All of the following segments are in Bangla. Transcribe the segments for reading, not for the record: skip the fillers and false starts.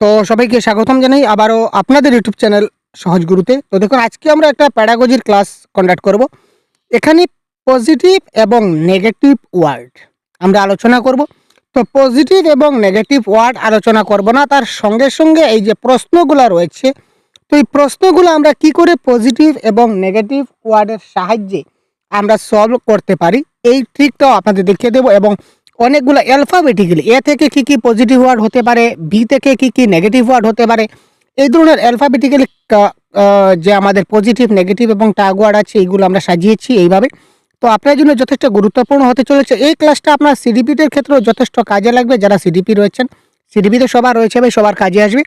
তো সবাইকে স্বাগতম জানাই আবারও আপনাদের ইউটিউব চ্যানেল সহজ গুরুতে। তো দেখুন, আজকে আমরা একটা প্যাডাগজির ক্লাস কন্ডাক্ট করব। এখানে পজিটিভ এবং নেগেটিভ ওয়ার্ড আমরা আলোচনা করব। তো পজিটিভ এবং নেগেটিভ ওয়ার্ড আলোচনা করব না, তার সঙ্গে সঙ্গে এই যে প্রশ্নগুলো রয়েছে, তো এই প্রশ্নগুলো আমরা কি করে পজিটিভ এবং নেগেটিভ ওয়ার্ডের সাহায্যে আমরা সলভ করতে পারি এই ট্রিকটাও আপনাদের দেখিয়ে দেবো। এবং অনেকগুলো অ্যালফাবেটিক্যালি এ থেকে কি কি পজিটিভ ওয়ার্ড হতে পারে, বি থেকে কি কি নেগেটিভ ওয়ার্ড হতে পারে, এই ধরনের অ্যালফাবেটিক্যালি যে আমাদের পজিটিভ, নেগেটিভ এবং টাগ ওয়ার্ড আছে এইগুলো আমরা সাজিয়েছি এইভাবে। তো আপনার জন্য যথেষ্ট গুরুত্বপূর্ণ হতে চলেছে এই ক্লাসটা। আপনার সিডিপির ক্ষেত্রেও যথেষ্ট কাজে লাগবে। যারা সিডিপি রয়েছেন, সিডিপিতে সবার রয়েছে ভাই, সবার কাজে আসবে।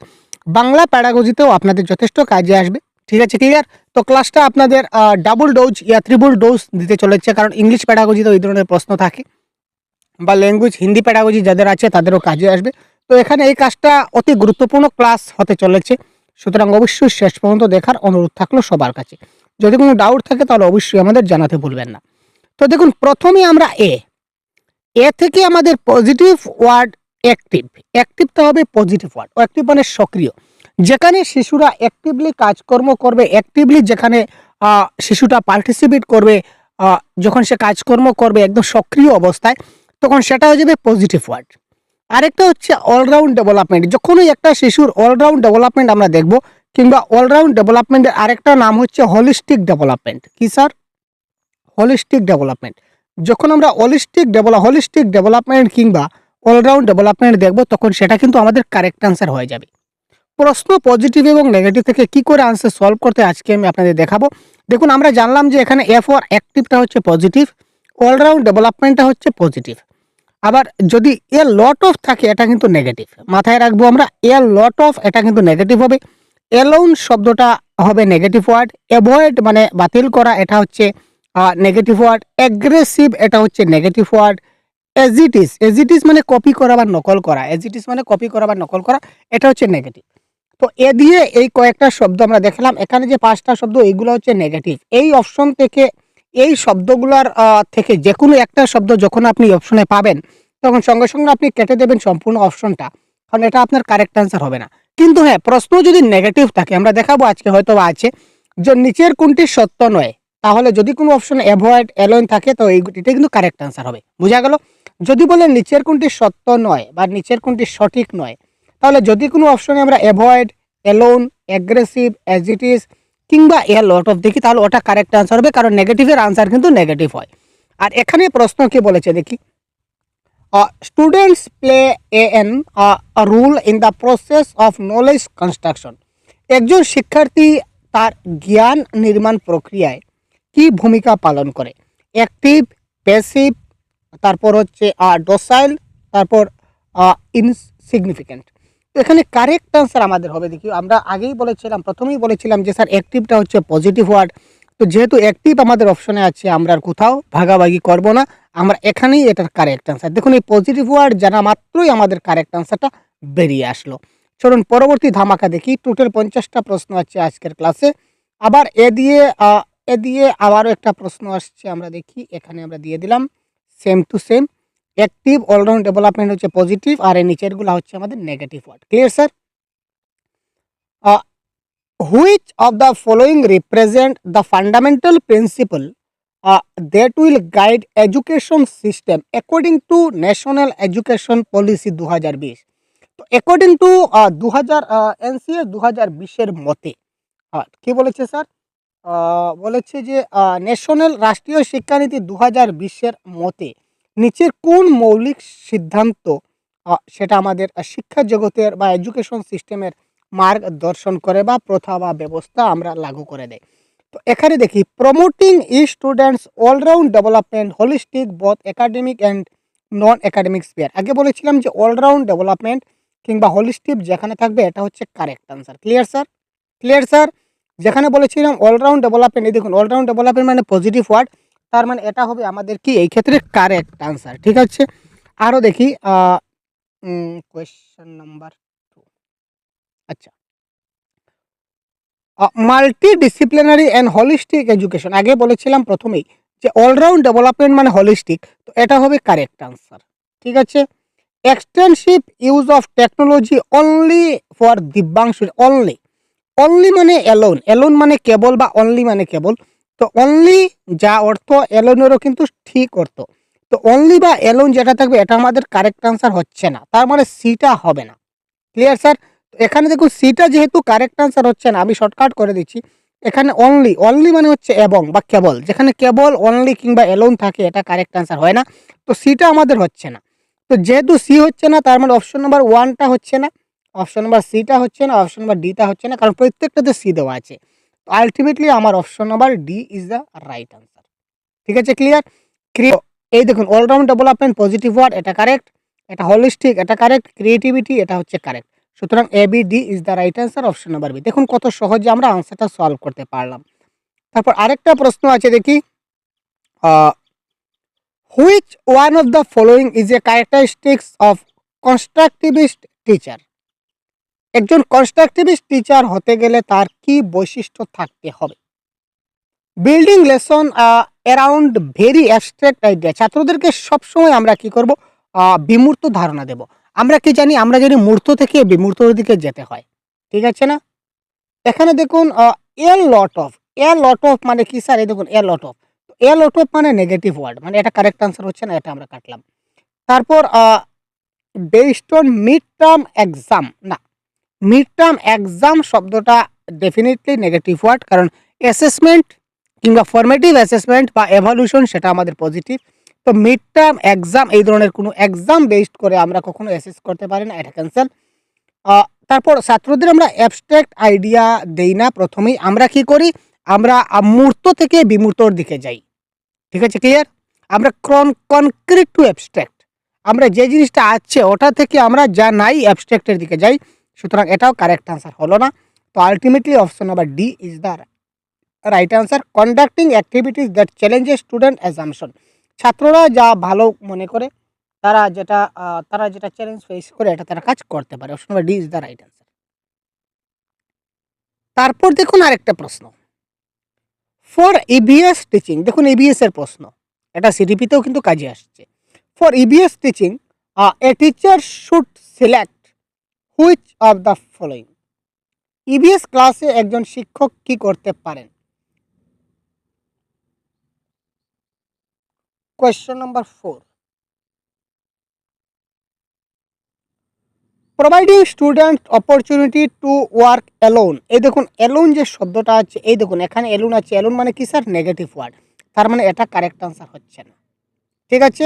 বাংলা প্যাডাগজিতেও আপনাদের যথেষ্ট কাজে আসবে। ঠিক আছে, ক্লিয়ার? তো ক্লাসটা আপনাদের ডাবল ডোজ ইয়া ট্রিপল ডোজ দিতে চলেছে, কারণ ইংলিশ প্যাডাগজিতেও এই ধরনের প্রশ্ন থাকে, বা ল্যাঙ্গুয়েজ হিন্দি প্যাডাগজি যাদের আছে তাদেরও কাজে আসবে। তো এখানে এই কাজটা অতি গুরুত্বপূর্ণ ক্লাস হতে চলেছে, সুতরাং অবশ্যই শেষ পর্যন্ত দেখার অনুরোধ থাকলো সবার কাছে। যদি কোনো ডাউট থাকে তাহলে অবশ্যই আমাদের জানাতে ভুলবেন না। তো দেখুন, প্রথমে আমরা এ থেকে আমাদের পজিটিভ ওয়ার্ড অ্যাক্টিভ। অ্যাক্টিভটা হবে পজিটিভ ওয়ার্ড। অ্যাক্টিভ মানে সক্রিয়, যেখানে শিশুরা অ্যাক্টিভলি কাজকর্ম করবে, অ্যাক্টিভলি যেখানে শিশুটা পার্টিসিপেট করবে, যখন সে কাজকর্ম করবে একদম সক্রিয় অবস্থায়, তখন সেটা হয়ে যাবে পজিটিভ ওয়ার্ড। আরেকটা হচ্ছে অলরাউন্ড ডেভেলপমেন্ট। যখনই একটা শিশুর অলরাউন্ড ডেভেলপমেন্ট আমরা দেখব, কিংবা অলরাউন্ড ডেভেলপমেন্টের আরেকটা নাম হচ্ছে হলিস্টিক ডেভেলপমেন্ট। কি স্যার? Holistic development. যখন আমরা হলিস্টিক ডেভেলপমেন্ট কিংবা অলরাউন্ড ডেভেলপমেন্ট দেখব, তখন সেটা কিন্তু আমাদের কারেক্ট আনসার হয়ে যাবে। প্রশ্ন পজিটিভ এবং নেগেটিভ থেকে কি করে আনসার সলভ করতে আজকে আমি আপনাদের দেখাবো। দেখুন, আমরা জানলাম যে এখানে এ ফর অ্যাক্টিভটা হচ্ছে পজিটিভ, অলরাউন্ড ডেভেলপমেন্টটা হচ্ছে পজিটিভ। আবার যদি এ লট অফ থাকে এটা কিন্তু নেগেটিভ। মাথায় রাখবো আমরা, এ লট অফ এটা কিন্তু নেগেটিভ হবে। অ্যালোন শব্দটা হবে নেগেটিভ ওয়ার্ড। অ্যাভয়েড মানে বাতিল করা, এটা হচ্ছে নেগেটিভ ওয়ার্ড। অ্যাগ্রেসিভ এটা হচ্ছে নেগেটিভ ওয়ার্ড। এজিটিস মানে কপি করা বা নকল করা, এজিটিস মানে কপি করা বা নকল করা, এটা হচ্ছে নেগেটিভ। তো এ দিয়ে এই কয়েকটা শব্দ আমরা দেখলাম। এখানে যে 5টা শব্দ এইগুলো হচ্ছে নেগেটিভ। এই অপশন থেকে, এই শব্দগুলোর থেকে যে কোনো একটা শব্দ যখন আপনি অপশনে পাবেন, তখন সঙ্গে সঙ্গে আপনি কেটে দেবেন সম্পূর্ণ অপশনটা, কারণ এটা আপনার কারেক্ট আনসার হবে না। কিন্তু হ্যাঁ, প্রশ্ন যদি নেগেটিভ থাকে, আমরা দেখাবো আজকে হয়তো বা আছে, যে নিচের কোনটি সত্য নয়, তাহলে যদি কোনো অপশন অ্যাভয়েড, অ্যালোন থাকে, তো এটা কিন্তু কারেক্ট আনসার হবে। বোঝা গেল? যদি বলে নিচের কোনটি সত্য নয় বা নিচের কোনটি সঠিক নয়, তাহলে যদি কোনো অপশনে আমরা অ্যাভয়েড, অ্যালোন, অ্যাগ্রেসিভ, অ্যাজিটিস কিংবা এ লট অফ দেখি, তাহলে ওটা কারেক্ট আনসার হবে, কারণ নেগেটিভের আনসার কিন্তু নেগেটিভ হয়। আর এখানে প্রশ্ন কি বলেছে দেখি, students play N rule in the process of knowledge construction. একজন শিক্ষার্থী তার জ্ঞান নির্মাণ প্রক্রিয়ায় কি ভূমিকা পালন করে? অ্যাক্টিভ, প্যাসিভ, তারপর হচ্ছে ডোসাইল, তারপর ইনসিগনিফিক্যান্ট। তো এখানে কারেক্ট আনসার আমাদের হবে দেখি, আমরা আগেই বলেছিলাম, প্রথমেই বলেছিলাম যে স্যার অ্যাক্টিভটা হচ্ছে পজিটিভ ওয়ার্ড। তো যেহেতু অ্যাক্টিভ আমাদের অপশনে আছে, আমরা আর কোথাও ভাগাভাগি করব না, আমরা এখানেই এটার কারেক্ট আনসার। দেখুন, এই পজিটিভ ওয়ার্ড জানা মাত্রই আমাদের কারেক্ট আনসারটা বেরিয়ে আসলো। চলুন পরবর্তী ধামাকা দেখি। টোটাল 50টা প্রশ্ন আছে আজকের ক্লাসে। আবার এ দিয়ে আবারও একটা প্রশ্ন আসছে, আমরা দেখি। এখানে আমরা দিয়ে দিলাম same to same. Active, all round development হচ্ছে পজিটিভ, আর এই নিচেরগুলো হচ্ছে আমাদের negative word. Clear sir? Which of the following represent the fundamental principle that will guide education system according to national education policy 2020? তো অ্যাকর্ডিং টু 2000 এনসিএস 2020-এর মতে কি বলেছে স্যার? বলেছে যে ন্যাশনাল রাষ্ট্রীয় শিক্ষানীতি 2020-এর মতে নিচের কোন মৌলিক সিদ্ধান্ত সেটা আমাদের শিক্ষা জগতের বা এডুকেশন সিস্টেমের মার্গদর্শন করে বা প্রথা বা ব্যবস্থা আমরা লাগু করে দেয়? তো এখানে দেখি, promoting students all-round development, holistic both academic and non academic spare. আগে বলেছিলাম যে অলরাউন্ড ডেভেলপমেন্ট কিংবা হোলিস্টিক যেখানে থাকবে এটা হচ্ছে correct answer. Clear sir? Clear sir? যেখানে বলেছিলাম অলরাউন্ড ডেভেলপমেন্ট, এই দেখুন অলরাউন্ড ডেভেলপমেন্ট মানে পজিটিভ ওয়ার্ড, তার মানে এটা হবে আমাদের কি এই ক্ষেত্রে কারেক্ট আনসার। ঠিক আছে, আরও দেখি কোয়েশ্চেন নাম্বার 2। আচ্ছা, মাল্টিডিসিপ্লিনারি অ্যান্ড হোলিস্টিক এডুকেশন। আগে বলেছিলাম প্রথমেই যে অলরাউন্ড ডেভেলপমেন্ট মানে হোলিস্টিক, তো এটা হবে কারেক্ট আনসার। ঠিক আছে, extensive use of technology only for Divyanshu only. Only মানে এলোন, এলোন মানে কেবল বা অনলি মানে কেবল। তো অনলি যা অর্থ এলোনেরও কিন্তু ঠিক অর্থ। তো অনলি বা এলোন যেটা থাকবে এটা আমাদের কারেক্ট আনসার হচ্ছে না, তার মানে সিটা হবে না। Clear sir? এখানে দেখুন সিটা যেহেতু কারেক্ট আনসার হচ্ছে না, আমি শর্টকাট করে দিচ্ছি। এখানে অনলি, অনলি মানে হচ্ছে এবং বা কেবল, যেখানে কেবল অনলি কিংবা এলোন থাকে এটা কারেক্ট আনসার হয় না। তো সিটা আমাদের হচ্ছে না। তো যেহেতু সি হচ্ছে না তার মানে অপশন নাম্বার 1টা হচ্ছে না, অপশন নাম্বার সিটা হচ্ছে না, অপশন নাম্বার ডিটা হচ্ছে না, কারণ প্রত্যেকটাতে সি দেওয়া আছে। তো আলটিমেটলি আমার option number D is the right answer. ঠিক আছে, ক্লিয়ার? এই দেখুন অলরাউন্ড ডেভেলপমেন্ট পজিটিভ ওয়ার্ড, এটা কারেক্ট। এটা হোলিস্টিক, এটা কারেক্ট। ক্রিয়েটিভিটি, এটা হচ্ছে কারেক্ট। সুতরাং A B D is the right answer, option number B. দেখুন কত সহজে আমরা আনসারটা সলভ করতে পারলাম। তারপর আরেকটা প্রশ্ন আছে দেখি, which one of the following is a characteristics of constructivist teacher? একজন কনস্ট্রাকটিভিস্ট টিচার হতে গেলে তার কি বৈশিষ্ট্য থাকতে হবে? Building lesson around very abstract idea. ছাত্রদেরকে সবসময় আমরা কি করব, বিমূর্ত ধারণা দেব। আমরা কি জানি, আমরা জানি মূর্ত থেকে বিমূর্তর দিকে যেতে হয়। ঠিক আছে না? এখানে দেখুন a lot of, a lot of মানে কি স্যার? এই দেখুন a lot of, a lot of মানে নেগেটিভ ওয়ার্ড, মানে এটা কারেক্ট আনসার হচ্ছে না, এটা আমরা কাটলাম। তারপর based on mid term exam, না, মিড টার্ম এক্সাম শব্দটা ডেফিনেটলি নেগেটিভ ওয়ার্ড, কারণ অ্যাসেসমেন্ট কিংবা ফরমেটিভ অ্যাসেসমেন্ট বা এভলিউশন সেটা আমাদের পজিটিভ। তো মিড টার্ম এক্সাম এই ধরনের কোনো এক্সাম বেসড করে আমরা কখনো অ্যাসেস করতে পারি না, এটা ক্যান্সেল। তারপর ছাত্রদের আমরা অ্যাবস্ট্রাক্ট আইডিয়া দেই না, প্রথমেই আমরা কি করি, আমরা মূর্ত থেকে বিমূর্তর দিকে যাই। ঠিক আছে, ক্লিয়ার? আমরা কনক্রিট টু অ্যাবস্ট্রাক্ট, আমরা যে জিনিসটা আছে ওটা থেকে আমরা যা নাই অ্যাবস্ট্রাক্টের দিকে যাই। সুতরাং এটাও কারেক্ট আনসার হলো না। তো ultimately option number D is the right answer. Conducting activities that challenges student assumption, ছাত্ররা যা ভালো মনে করে, তারা যেটা চ্যালেঞ্জ ফেস করে এটা তারা কাজ করতে পারে। Option number D is the right answer. তারপর দেখুন আরেকটা প্রশ্ন, ফর ইবিএস টিচিং, দেখুন ইবিএস এর প্রশ্ন, এটা সিডিপিতেও কিন্তু কাজে আসছে। For EBS teaching A teacher should select which of the following? EBS ক্লাসে একজন শিক্ষক কি করতে পারেন? Question number 4, providing student opportunity to work alone. এই দেখুন অ্যালোন যে শব্দটা আছে, এই দেখুন এখানে অ্যালোন আছে, অ্যালোন মানে কি স্যার? নেগেটিভ ওয়ার্ড, তার মানে এটা কারেক্ট আনসার হচ্ছে না। ঠিক আছে,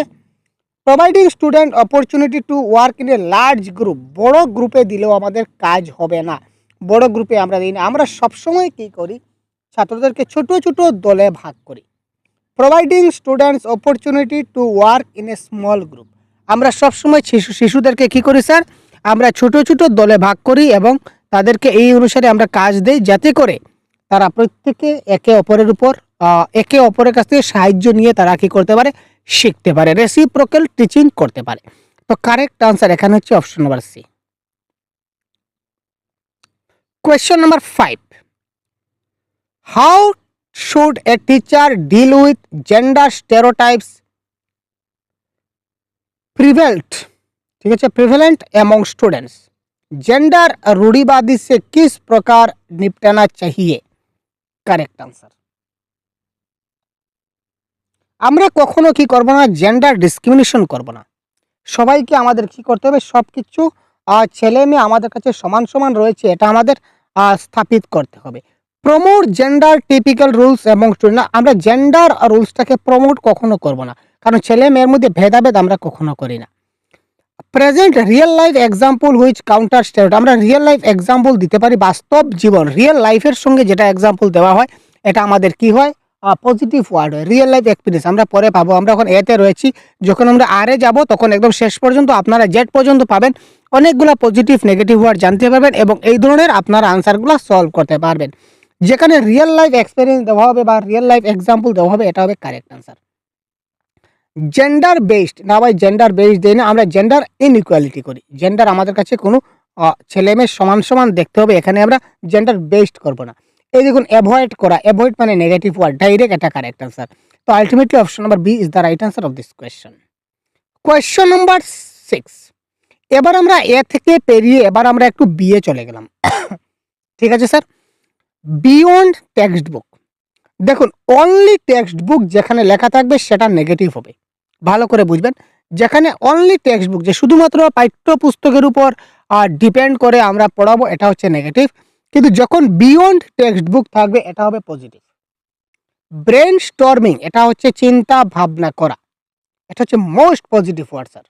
providing student opportunity to work in a large group, বড় গ্রুপে দিলেও আমাদের কাজ হবে না, বড় গ্রুপে আমরা দিই না। আমরা সবসময় কী করি, ছাত্রদেরকে ছোট ছোট দলে ভাগ করি। Providing students opportunity to work in a small group, আমরা সবসময় শিশুদেরকে কী করি স্যার? আমরা ছোট ছোট দলে ভাগ করি এবং তাদেরকে এই অনুসারে আমরা কাজ দেই, যাতে করে তারা প্রত্যেকে একে অপরের কাছ থেকে সাহায্য নিয়ে তারা কী করতে পারে? শিখতে পারে, রেসিপ্রোকাল টিচিং করতে পারে। তো কারেক্ট আনসার এখানে হচ্ছে option number C. Question number 5, how should a teacher deal with gender stereotypes prevalent, ठीक है, प्रिवेलेंट एमंग स्टूडेंट्स? जेंडर रूढ़िवादी से किस प्रकार निपटना चाहिए? Correct answer. আমরা কখনো কি করব না, জেন্ডার ডিসক্রিমিনেশন করব না। সবাইকে আমাদের কি করতে হবে, সব কিছু ছেলে মেয়ে আমাদের কাছে সমান সমান রয়েছে এটা আমাদের স্থাপিত করতে হবে। প্রমোট জেন্ডার টিপিক্যাল রুলস এবং না, আমরা জেন্ডার রুলসটাকে প্রমোট কখনো করব না, কারণ ছেলে মেয়ের মধ্যে ভেদাভেদ আমরা কখনো করি না। Present real life example which counter state, আমরা রিয়েল লাইফ এক্সাম্পল দিতে পারি, বাস্তব জীবন রিয়েল লাইফের সঙ্গে যেটা এক্সাম্পল দেওয়া হয় এটা আমাদের কি হয়, পজিটিভ ওয়ার্ড হয়, রিয়েল লাইফ এক্সপিরিয়েন্স। আমরা পরে পাবো, আমরা এখন এতে রয়েছি, যখন আমরা আরে যাব তখন একদম শেষ পর্যন্ত আপনারা জেড পর্যন্ত পাবেন, অনেকগুলো পজিটিভ নেগেটিভ ওয়ার্ড জানতে পারবেন এবং এই ধরনের আপনারা আনসারগুলো সলভ করতে পারবেন। যেখানে রিয়েল লাইফ এক্সপিরিয়েন্স দেওয়া হবে বা রিয়েল লাইফ এক্সাম্পল দেওয়া হবে এটা হবে কারেক্ট আনসার। জেন্ডার বেসড, না ভাই জেন্ডার বেসড দেই না, আমরা জেন্ডার ইনইকুয়ালিটি করি। জেন্ডার আমাদের কাছে কোনো ছেলে মেয়ে সমান সমান দেখতে হবে, এখানে আমরা জেন্ডার বেসড করব না। এই দেখুন অ্যাভয়েড করা, অ্যাভয়েড মানে নেগেটিভ ওয়ার্ড, ডাইরেক্ট এটা কারেক্ট আনসার। তো ultimately option number B is the right answer of this question. Question number 6, এবার আমরা এ থেকে পেরিয়ে এবার আমরা একটু বি এ চলে গেলাম। ঠিক আছে স্যার। বিয়ন্ড টেক্সট বুক, দেখুন অনলি টেক্সট বুক যেখানে লেখা থাকবে সেটা নেগেটিভ হবে। ভালো করে বুঝবেন, যেখানে অনলি টেক্সট বুক যে শুধুমাত্র পাঠ্যপুস্তকের উপর ডিপেন্ড করে আমরা পড়াবো, এটা হচ্ছে নেগেটিভ। কিন্তু যখন বিয়ন্ড টেক্সট বুক থাকবে এটা হবে পজিটিভ। ব্রেন স্টর্মিং, এটা হচ্ছে চিন্তা ভাবনা করা, এটা হচ্ছে মোস্ট পজিটিভ ওয়ার্ড স্যার।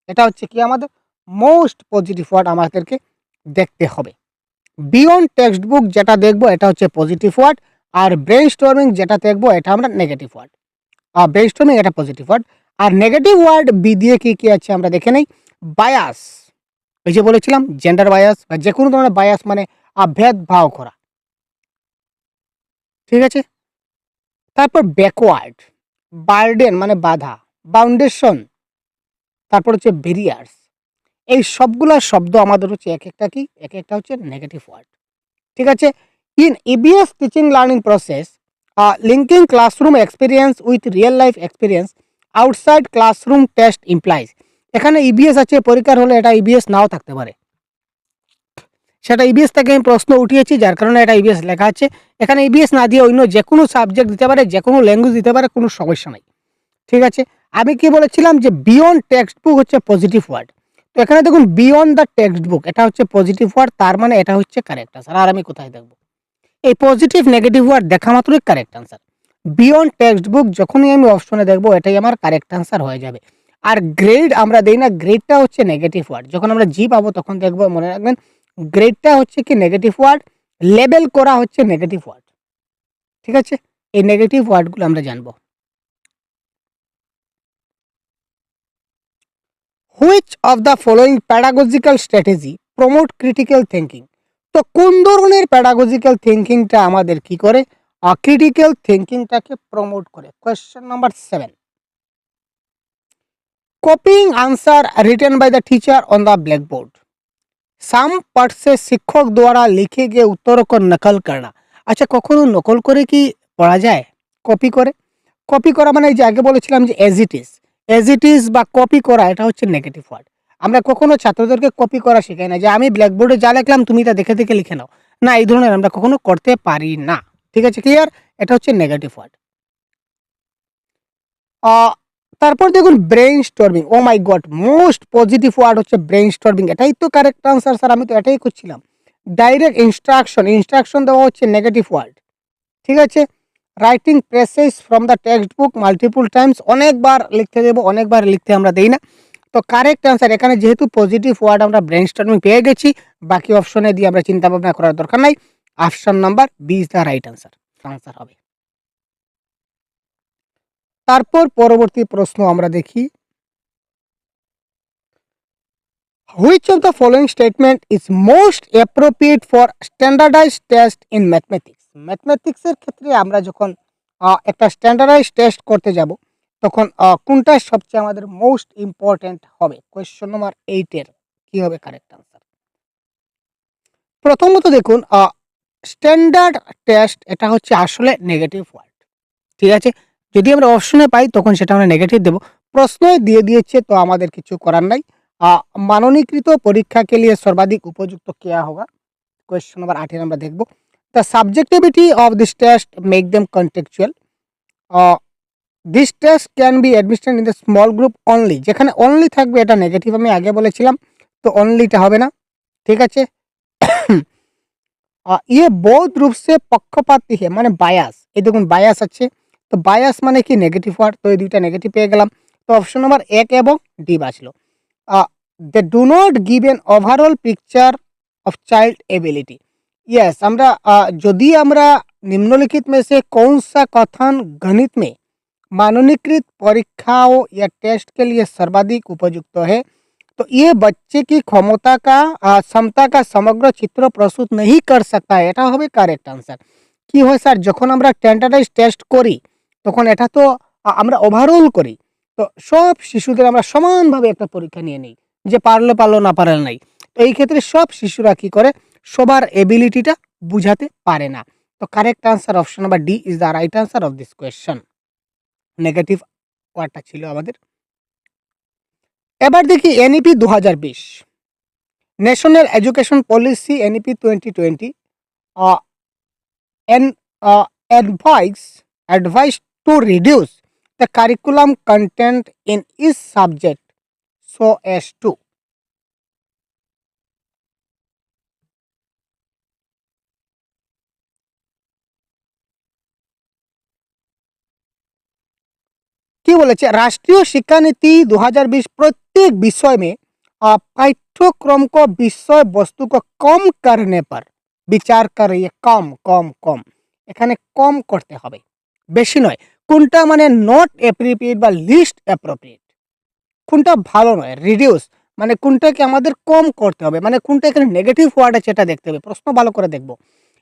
এটা হচ্ছে কি আমাদের মোস্ট পজিটিভ ওয়ার্ড আমাদেরকে দেখতে হবে। বিয়ন্ড টেক্সট বুক যেটা দেখবো এটা হচ্ছে পজিটিভ ওয়ার্ড, আর ব্রেন স্টর্মিং যেটা দেখবো এটা আমরা নেগেটিভ ওয়ার্ড। আর ব্রেন স্টর্মিং এটা পজিটিভ ওয়ার্ড। আর নেগেটিভ ওয়ার্ড বি দিয়ে কি কি আছে আমরা দেখে নেই। বায়াস, ওই যে বলেছিলাম জেন্ডার বায়াস বা যে কোনো ধরনের বায়াস মানে ভেদভাব করা, ঠিক আছে। তারপর ব্যাকওয়ার্ড, বার্ডেন মানে বাধা, বাউন্ডেশন, তারপর হচ্ছে ব্যারিয়ার্স। এই সবগুলা শব্দ আমাদের হচ্ছে এক একটা কি এক একটা হচ্ছে নেগেটিভ ওয়ার্ড, ঠিক আছে। In EBS teaching learning process, linking classroom experience with real life experience outside classroom test implies. এখানে ইবিএস আছে, পরীক্ষার হলে এটা ইবিএস নাও থাকতে পারে, সেটা ইবিএস থেকে আমি প্রশ্ন উঠিয়েছি যার কারণে এটা ইবিএস লেখা আছে। এখানে ইবিএস না দিয়ে অন্য যে কোনো সাবজেক্ট দিতে পারে, যে কোনো ল্যাঙ্গুয়েজ দিতে পারে, কোনো সমস্যা নাই, ঠিক আছে। আমি কি বলেছিলাম যে বিয়ন্ড টেক্সট বুক হচ্ছে পজিটিভ ওয়ার্ড। তো এখানে দেখুন বিয়ন্ড দ্য টেক্সট বুক এটা হচ্ছে পজিটিভ ওয়ার্ড, তার মানে এটা হচ্ছে কারেক্ট আনসার। আর আমি কোথায় দেখবো এই পজিটিভ নেগেটিভ ওয়ার্ড দেখা মাত্রই correct answer. Beyond text book যখনই আমি অপশনে দেখবো এটাই আমার কারেক্ট আনসার হয়ে যাবে। আর গ্রেড আমরা দেই না, গ্রেডটা হচ্ছে নেগেটিভ ওয়ার্ড। যখন আমরা জি পাবো তখন দেখবো, মনে রাখবেন গ্রেডটা হচ্ছে কি নেগেটিভ ওয়ার্ড, লেবেল করা হচ্ছে নেগেটিভ ওয়ার্ড, ঠিক আছে। এই নেগেটিভ ওয়ার্ডগুলো আমরা জানবো। Which of the following pedagogical strategy promote critical thinking. তো কোন ধরনের প্যাডাগজিক্যাল থিঙ্কিংটা আমাদের কি করে ক্রিটিক্যাল থিঙ্কিংটাকে প্রমোট করে। Question number 7, copying answer written by the teacher on the blackboard. Some পার্টসে শিক্ষক দ্বারা লিখে গিয়ে উত্তরক নকল করনা। আচ্ছা, কখনো নকল করে কি পড়া যায়? কপি করে। কপি করা মানে এই যে আগে বলেছিলাম যে এজ ইট ইজ বা কপি করা, এটা হচ্ছে নেগেটিভ ওয়ার্ড। আমরা কখনো ছাত্রদেরকে কপি করা শেখাই না যে আমি ব্ল্যাকবোর্ডে যা লিখলাম তুমি তা দেখে দেখে লিখে নাও, না, এই ধরনের আমরা কখনো করতে পারি না, ঠিক আছে, ক্লিয়ার। এটা হচ্ছে নেগেটিভ ওয়ার্ড। তারপর দেখুন brain storming, oh my god, most positive word হচ্ছে ব্রেইন স্টর্মিং, এটাই তো কারেক্ট আনসার স্যার, আমি তো এটাই করছিলাম। ডাইরেক্ট ইনস্ট্রাকশন, ইনস্ট্রাকশন দেওয়া হচ্ছে নেগেটিভ ওয়ার্ড, ঠিক আছে। Writing passage from the text book multiple Times, অনেকবার লিখতে দেবো, অনেকবার লিখতে আমরা দেই না। তো কারেক্ট আনসার এখানে যেহেতু পজিটিভ ওয়ার্ড আমরা ব্রেইন স্টর্মিং পেয়ে গেছি, বাকি অপশনে দিয়ে আমরা চিন্তা ভাবনা করার দরকার নাই। Option number B is the right answer, answer হবে। তারপর পরবর্তী প্রশ্ন আমরা দেখি, which of the following statement is most appropriate for standardised test in mathematics. ম্যাথমেটিক্সের ক্ষেত্রে আমরা যখন একটা স্ট্যান্ডার্ডাইজড টেস্ট করতে যাব তখন কোনটা সবচেয়ে আমাদের মোস্ট ইম্পর্টেন্ট হবে। কোয়েশ্চন নাম্বার 8 কি হবে কারেক্ট আনসার। প্রথমত দেখুন স্ট্যান্ডার্ড টেস্ট এটা হচ্ছে আসলে নেগেটিভ ওয়ার্ড, ঠিক আছে। যদি আমরা অপশনে পাই তখন সেটা আমরা নেগেটিভ দেব। প্রশ্নই দিয়ে দিয়েছে তো আমাদের কিছু করার নাই। মাননীকৃত পরীক্ষা के लिए सर्वाधिक उपयुक्त क्या होगा। क्वेश्चन नंबर 8 আমরা দেখব। The subjectivity of this test make them contextual. This test can be অ্যাডমিনিস্ট্রেটেড in the small group only, যেখানে অনলি থাকবে এটা নেগেটিভ, আমি আগে বলেছিলাম, তো অনলিটা হবে না, ঠিক আছে। ये बहुत रूप से পক্ষপাতী है মানে বায়াস, এই দেখুন বায়াস আছে, তো বায়াস মানে কি নেগেটিভ ওয়ার্ড, তো এই দুইটা নেগেটিভ পেয়ে গেলাম। তো অপশন নাম্বার 1 এবং ডি বাঁচলো। They do not give an overall picture of child ability. Yes, আমরা যদি আমরা निम्नलिखित में से कौन सा कथन गणित में मानकीकृत परीक्षाओं या टेस्ट के लिए सर्वाधिक उपयुक्त है। तो ये बच्चे की क्षमता का समग्र चित्र प्रस्तुत नहीं कर सकता है, এটা হবে কারেক্ট আনসার। কি হয় স্যার, যখন আমরা স্ট্যান্ডার্ডাইজ টেস্ট করি তখন এটা তো আমরা ওভারঅল করি, তো সব শিশুদের আমরা সমানভাবে একটা পরীক্ষা নিয়ে নিই, যে পারলে পারলো না পারলে নাই। তো এই ক্ষেত্রে সব শিশুরা কি করে সবার এবিলিটিটা বুঝাতে পারে না। তো correct answer option number D is the right answer of this question. Negative ওয়ার্ডটা ছিল আমাদের। এবার দেখি NEP 2020, national education policy NEP 2020 and advice to reduce the curriculum content in each subject so as to কি বলেছে राष्ट्रीय शिक्षा नीति 2020 प्रत्येक विषय में पाठ्यक्रम को विषय वस्तु को कम करने पर विचार कर रही है। कम कम कम এখানে কম করতে হবে, বেশি নয়। কোনটা মানে নট অ্যাপ্রোপ্রিয়েট বা লিস্ট অ্যাপ্রোপ্রিয়েট, কোনটা ভালো নয়। রিডিউস মানে কোনটাকে আমাদের কম করতে হবে, মানে কোনটা এখানে নেগেটিভ ওয়ার্ড আছে এটা দেখতে হবে। প্রশ্ন ভালো করে দেখব।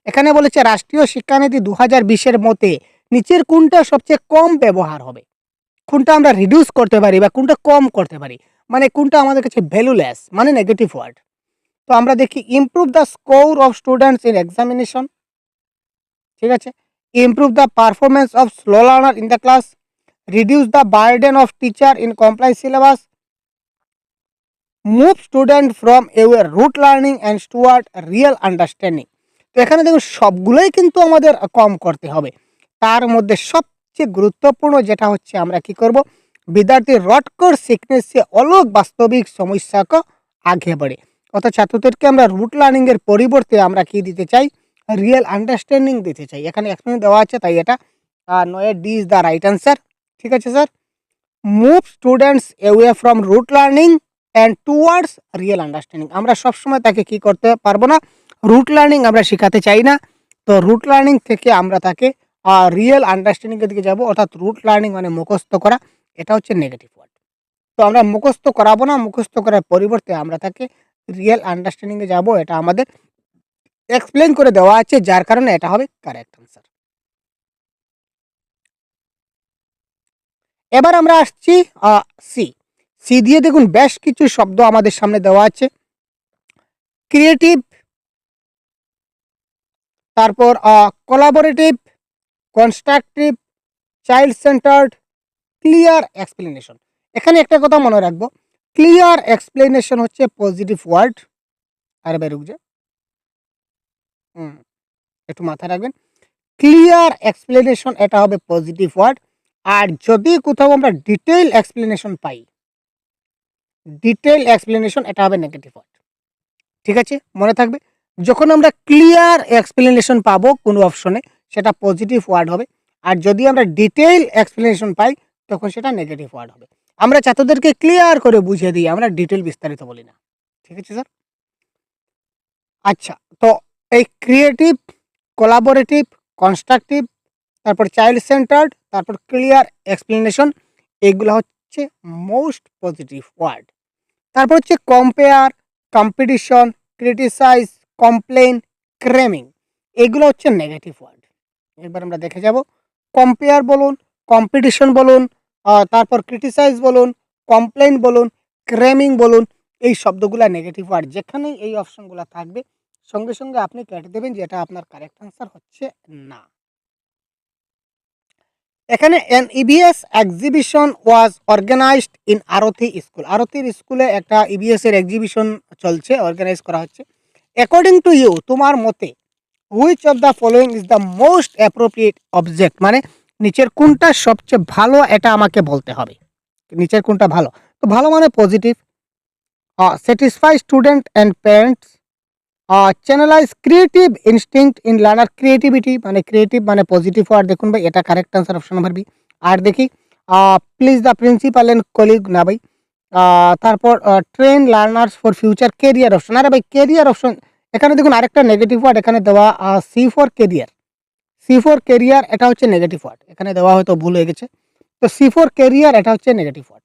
এখানে বলেছে রাষ্ট্রীয় শিক্ষানীতি 2020-এর মতে নিচের কোনটা সবচেয়ে কম ব্যবহার হবে, কোনটা আমরা রিডিউস করতে পারি বা কোনটা কম করতে পারি, মানে কোনটা আমাদের কাছে ভ্যালুলেস মানে নেগেটিভ ওয়ার্ড। তো আমরা দেখি improve the score of students in examination, ঠিক আছে। Improve the performance of slow learner in the class, reduce the burden of teacher in compliance syllabus, move student from away rote learning and toward real understanding. তো এখানে দেখুন সবগুলোই কিন্তু আমাদের কম করতে হবে। তার মধ্যে সবচেয়ে গুরুত্বপূর্ণ যেটা হচ্ছে আমরা কি করব, विद्यार्थी रटकर सीखने से अलग वास्तविक समस्या को आगे बढ़े। অর্থাৎ ছাত্রদেরকে আমরা রুট লার্নিং এর পরিবর্তে আমরা কি দিতে চাই, রিয়েল আন্ডারস্ট্যান্ডিং দিতে চাই। এখানে এক্সপ্লেন দেওয়া আছে তাই এটা 9 ইজ দ্য রাইট অ্যান্সার। ঠিক আছে sir. Move students away from rote learning and towards real understanding. আমরা সবসময় তাকে কি করতে পারবো না, রুট লার্নিং আমরা শেখাতে চাই না। তো রুট লার্নিং থেকে আমরা তাকে রিয়েল আন্ডারস্ট্যান্ডিংয়ের দিকে যাব। অর্থাৎ রুট লার্নিং মানে মুখস্থ করা, এটা হচ্ছে নেগেটিভ ওয়ার্ড। তো আমরা মুখস্থ করাবো না, মুখস্থ করার পরিবর্তে আমরা তাকে রিয়েল আন্ডারস্ট্যান্ডিংয়ে যাব। এটা আমাদের এক্সপ্লেন করে দেওয়া আছে, যার কারণে এটা হবে কারেক্ট আনসার। এবার আমরা আসছি সি। সি দিয়ে দেখুন বেশ কিছু শব্দ আমাদের সামনে দেওয়া আছে। ক্রিয়েটিভ, তারপর collaborative, constructive, child centred, clear explanation. এখানে একটা কথা মনে রাখবো, ক্লিয়ার এক্সপ্লেনেশন হচ্ছে পজিটিভ ওয়ার্ড। আর এবার রুক যে একটু মাথায় রাখবেন, ক্লিয়ার এক্সপ্লেনেশন এটা হবে পজিটিভ ওয়ার্ড। আর যদি কোথাও আমরা ডিটেইল এক্সপ্লেনেশন পাই, ডিটেইল এক্সপ্লেনেশন এটা হবে নেগেটিভ ওয়ার্ড। ঠিক আছে, মনে থাকবে। যখন আমরা ক্লিয়ার এক্সপ্লেনেশন পাবো কোনো অপশনে, সেটা পজিটিভ ওয়ার্ড হবে। আর যদি আমরা ডিটেইল এক্সপ্লেনেশন পাই তখন সেটা নেগেটিভ ওয়ার্ড হবে। আমরা ছাত্রদেরকে ক্লিয়ার করে বুঝিয়ে দিই, আমরা ডিটেইল বিস্তারিত বলি না। ঠিক আছে স্যার। আচ্ছা, তো এই ক্রিয়েটিভ, কোলাবোরেটিভ, কনস্ট্রাকটিভ, তারপর চাইল্ড সেন্টার্ড, তারপর ক্লিয়ার এক্সপ্লেনেশন, এগুলো হচ্ছে মোস্ট পজিটিভ ওয়ার্ড। তারপর হচ্ছে কম্পেয়ার, কম্পিটিশন, ক্রিটিসাইজ, কমপ্লেন, ক্রেমিং, এগুলো হচ্ছে নেগেটিভ ওয়ার্ড। এবার আমরা দেখে যাব। কম্পেয়ার বলুন, কম্পিটিশন বলুন, তারপর ক্রিটিসাইজ বলুন, কমপ্লেন বলুন, ক্রেমিং বলুন, এই শব্দগুলো নেগেটিভ ওয়ার্ড। যেখানেই এই অপশনগুলো থাকবে সঙ্গে সঙ্গে আপনি কেটে দেবেন যে এটা আপনার কারেক্ট আনসার হচ্ছে না। এখানে an EVS exhibition was organised in Arti school. আরতির স্কুলে একটা ইবিএস এর এক্সিবিশন চলছে, অর্গানাইজ করা হচ্ছে। অ্যাকর্ডিং টু ইউ, তোমার মতে, which of the following is the most appropriate object, মানে নিচের কোনটা সবচেয়ে ভালো এটা আমাকে বলতে হবে। নিচের কোনটা ভালো? তো ভালো মানে positive. Satisfy student and parents, channelise creative instinct in learner, creativity মানে ক্রিয়েটিভ মানে পজিটিভ ওয়ার্ড। দেখুন ভাই এটা correct answer, option number B. আর দেখি please the principal and colleague, না ভাই। তারপর train learners for future, career option. আরে ভাই কেরিয়ার অপশন, এখানে দেখুন আরেকটা নেগেটিভ ওয়ার্ড এখানে দেওয়া, C for career. C for career এটা হচ্ছে নেগেটিভ ওয়ার্ড, এখানে দেওয়া হয়তো ভুল হয়ে গেছে। তো সি ফর কেরিয়ার এটা হচ্ছে নেগেটিভ ওয়ার্ড।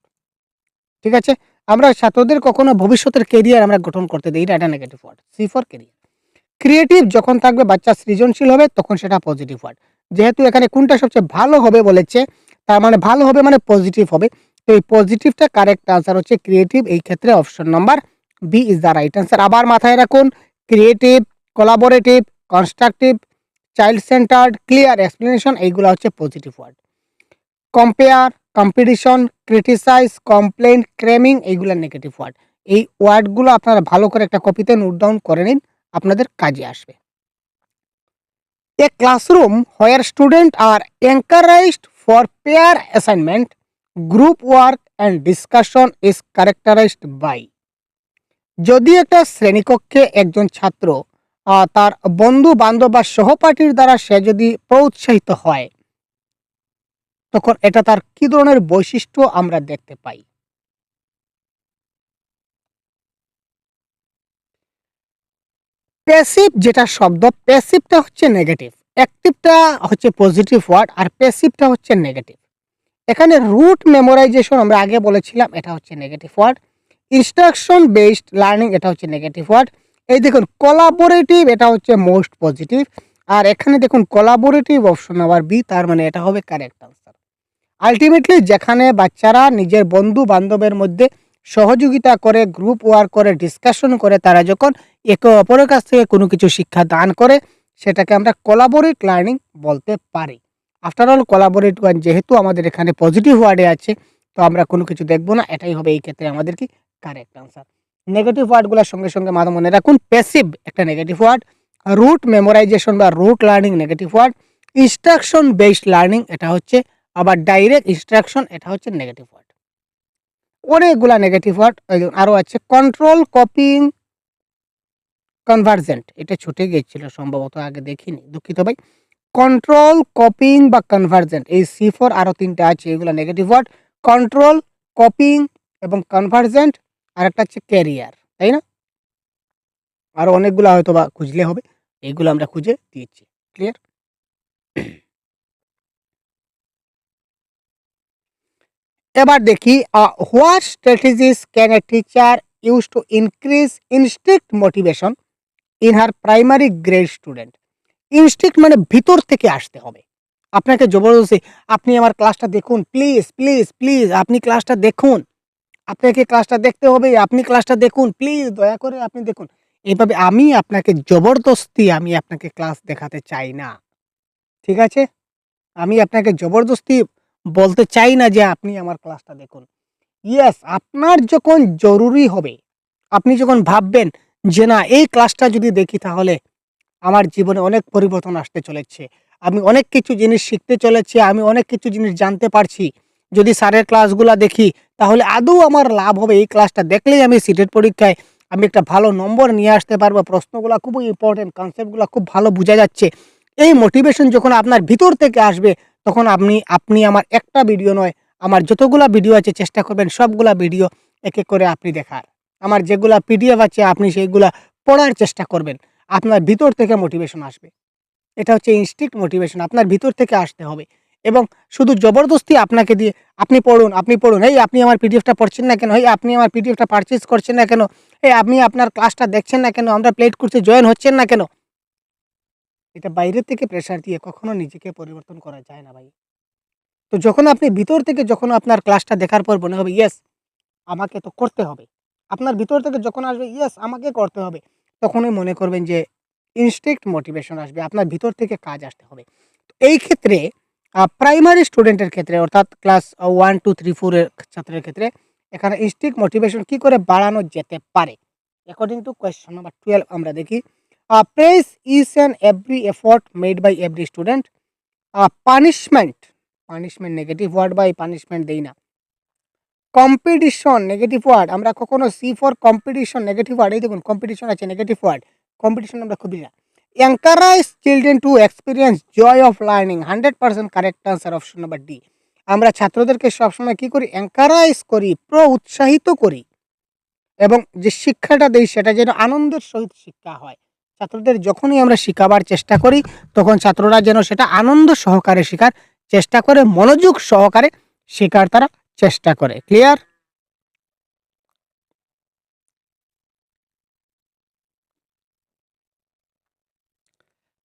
ঠিক আছে, আমরা ছাত্রদের কখনো ভবিষ্যতের কেরিয়ার আমরা গঠন করতে দিই, এটা negative word. C for career. Creative যখন থাকবে, বাচ্চা সৃজনশীল হবে, তখন সেটা পজিটিভ ওয়ার্ড। যেহেতু এখানে কোনটা সবচেয়ে ভালো হবে বলেছে, তার মানে ভালো হবে মানে পজিটিভ হবে। তো এই পজিটিভটা কারেক্ট আনসার হচ্ছে ক্রিয়েটিভ। এই ক্ষেত্রে option number B is the right answer. আবার মাথায় রাখুন, creative, collaborative, constructive, child centred, clear explanation, এইগুলো হচ্ছে positive word. Compare, competition, criticise, complain, cramming, এইগুলা নেগেটিভ ওয়ার্ড। এই ওয়ার্ডগুলো আপনারা ভালো করে একটা কপিতে নোট ডাউন করে নিন, আপনাদের কাজে আসবে। A classroom where students are encouraged for pair assignment, group work and discussion is characterized by। যদি একটা শ্রেণীকক্ষে একজন ছাত্র তার বন্ধু বান্ধব বা সহপাঠীর দ্বারা সে যদি প্রোৎসাহিত হয়, তখন এটা তার কি ধরনের বৈশিষ্ট্য আমরা দেখতে পাই? প্যাসিভ যেটা শব্দ, প্যাসিভটা হচ্ছে নেগেটিভ, অ্যাক্টিভটা হচ্ছে পজিটিভ ওয়ার্ড, আর প্যাসিভটা হচ্ছে নেগেটিভ। এখানে রুট মেমোরাইজেশন আমরা আগে বলেছিলাম, এটা হচ্ছে negative word. Instruction based learning, এটা হচ্ছে নেগেটিভ ওয়ার্ড। এই দেখুন কোলাবোরেটিভ, এটা হচ্ছে মোস্ট পজিটিভ। আর এখানে দেখুন কোলাবোরেটিভ অপশন আবার বি, তার মানে এটা হবে কারেক্ট আনসার। আলটিমেটলি যেখানে বাচ্চারা নিজের বন্ধু বান্ধবের মধ্যে সহযোগিতা করে, গ্রুপ ওয়ার্ক করে, ডিসকাশন করে, তারা যখন একে অপরের কাছ থেকে কোনো কিছু শিক্ষা দান করে, সেটাকে আমরা কোলাবোরেট লার্নিং বলতে পারি। আফটার অল কোলাবোরেট ওয়ার্ড যেহেতু আমাদের এখানে পজিটিভ ওয়ার্ডে আছে, তো আমরা কোনো কিছু দেখবো না, এটাই হবে এই ক্ষেত্রে আমাদের কি কারেক্ট আনসার। নেগেটিভ ওয়ার্ডগুলোর সঙ্গে সঙ্গে মনে রাখুন, প্যাসিভ একটা নেগেটিভ ওয়ার্ড, রুট মেমোরাইজেশন বা rote learning negative word, instruction based learning এটা হচ্ছে, আবার ডাইরেক্ট ইনস্ট্রাকশন এটা হচ্ছে নেগেটিভ ওয়ার্ড। অনেকগুলা নেগেটিভ ওয়ার্ড আরও আছে। কন্ট্রোল, কপিং, কনভার্জেন্ট, এটা ছুটে গিয়েছিল সম্ভবত, আগে দেখিনি, দুঃখিত ভাই। কন্ট্রোল, কপিং বা কনভার্জেন্ট, এই C4 আরও 3টা আছে, এগুলো নেগেটিভ ওয়ার্ড। কন্ট্রোল, কপিং এবং কনভার্জেন্ট, আর একটা হচ্ছে ক্যারিয়ার, তাই না? আরও অনেকগুলো হয়তো বা খুঁজলে হবে, এইগুলো আমরা খুঁজে দিয়েছি। ক্লিয়ার? এবার দেখি, what strategies can a teacher use to increase instinct motivation in her primary grade student. Instinct মানে ভিতর থেকে আসতে হবে, আপনাকে জবরদস্তি আপনি আমার ক্লাসটা দেখুন, প্লিজ প্লিজ প্লিজ আপনি ক্লাসটা দেখুন, আপনাকে ক্লাসটা দেখতে হবে, আপনি ক্লাসটা দেখুন, প্লিজ দয়া করে আপনি দেখুন। এইভাবে আমি আপনাকে জবরদস্তি আমি আপনাকে ক্লাস দেখাতে চাই না, ঠিক আছে? আমি আপনাকে জবরদস্তি বলতে চাই না যে আপনি আমার ক্লাসটা দেখুন। ইয়েস, আপনার যখন জরুরি হবে, আপনি যখন ভাববেন যে না এই ক্লাসটা যদি দেখি তাহলে আমার জীবনে অনেক পরিবর্তন আসতে চলেছে, আমি অনেক কিছু জিনিস শিখতে চলেছি, আমি অনেক কিছু জিনিস জানতে পারছি, যদি স্যারের ক্লাসগুলা দেখি তাহলে আদৌ আমার লাভ হবে, এই ক্লাসটা দেখলেই আমি সিটেট পরীক্ষায় আমি একটা ভালো নম্বর নিয়ে আসতে পারবো, প্রশ্নগুলো খুবই ইম্পর্টেন্ট, কনসেপ্টগুলো খুব ভালো বোঝা যাচ্ছে। এই মোটিভেশন যখন আপনার ভিতর থেকে আসবে, তখন আপনি আমার একটা ভিডিও নয়, আমার যতগুলা ভিডিও আছে চেষ্টা করবেন সবগুলা ভিডিও এক এক করে আপনি দেখার, আমার যেগুলা PDF আছে আপনি সেইগুলা পড়ার চেষ্টা করবেন, আপনার ভিতর থেকে মোটিভেশন আসবে। এটা হচ্ছে ইনস্টিংক্ট মোটিভেশন, আপনার ভিতর থেকে আসতে হবে। এবং শুধু জবরদস্তি আপনাকে দিয়ে আপনি পড়ুন, আপনি পড়ুন, এই আপনি আমার পিডিএফটা পড়ছেন না কেন, এই আপনি আমার পিডিএফটা পারচেজ করছেন না কেন, এই আপনি আপনার ক্লাসটা দেখছেন না কেন, আমরা প্লেড কোর্সে জয়েন হচ্ছেন না কেন, এটা বাইরে থেকে প্রেশার দিয়ে কখনো নিজেকে পরিবর্তন করা যায় না ভাই। তো যখন আপনি ভিতর থেকে যখন আপনার ক্লাসটা দেখার পর মনে হবে ইয়েস আমাকে তো করতে হবে, আপনার ভিতর থেকে যখন আসবে ইয়েস আমাকে করতে হবে, তখনই মনে করবেন যে ইনস্টিংক্ট মোটিভেশন আসবে, আপনার ভিতর থেকে কাজ আসতে হবে। তো এই ক্ষেত্রে প্রাইমারি স্টুডেন্টের ক্ষেত্রে অর্থাৎ ক্লাস 1, 2, 3, 4 এর ছাত্রের ক্ষেত্রে এখানে ইনস্টিংক্ট মোটিভেশন কি করে বাড়ানো যেতে পারে? অ্যাকর্ডিং টু কোয়েশ্চন নাম্বার 12 আমরা দেখি, praise each and every effort made by every student. Punishment, punishment negative word, বাই পানিশমেন্ট দেই না। কম্পিটিশন নেগেটিভ ওয়ার্ড, আমরা কখনো C4 কম্পিটিশন নেগেটিভ ওয়ার্ড, এই দেখুন কম্পিটিশন আছে নেগেটিভ ওয়ার্ড, কম্পিটিশন আমরা খুবই না। Encourage children to experience joy of learning, 100% correct answer option number D. আমরা ছাত্রদেরকে সবসময় কি করি, এনকারেজ করি, উৎসাহিত করি, এবং যে শিক্ষাটা দেই সেটা যেন আনন্দের সহিত শিক্ষা হয়। ছাত্রদের যখনই আমরা শিখাবার চেষ্টা করি, তখন ছাত্ররা যেন সেটা আনন্দ সহকারে শেখার চেষ্টা করে, মনোযোগ সহকারে শেখার তারা চেষ্টা করে। Clear?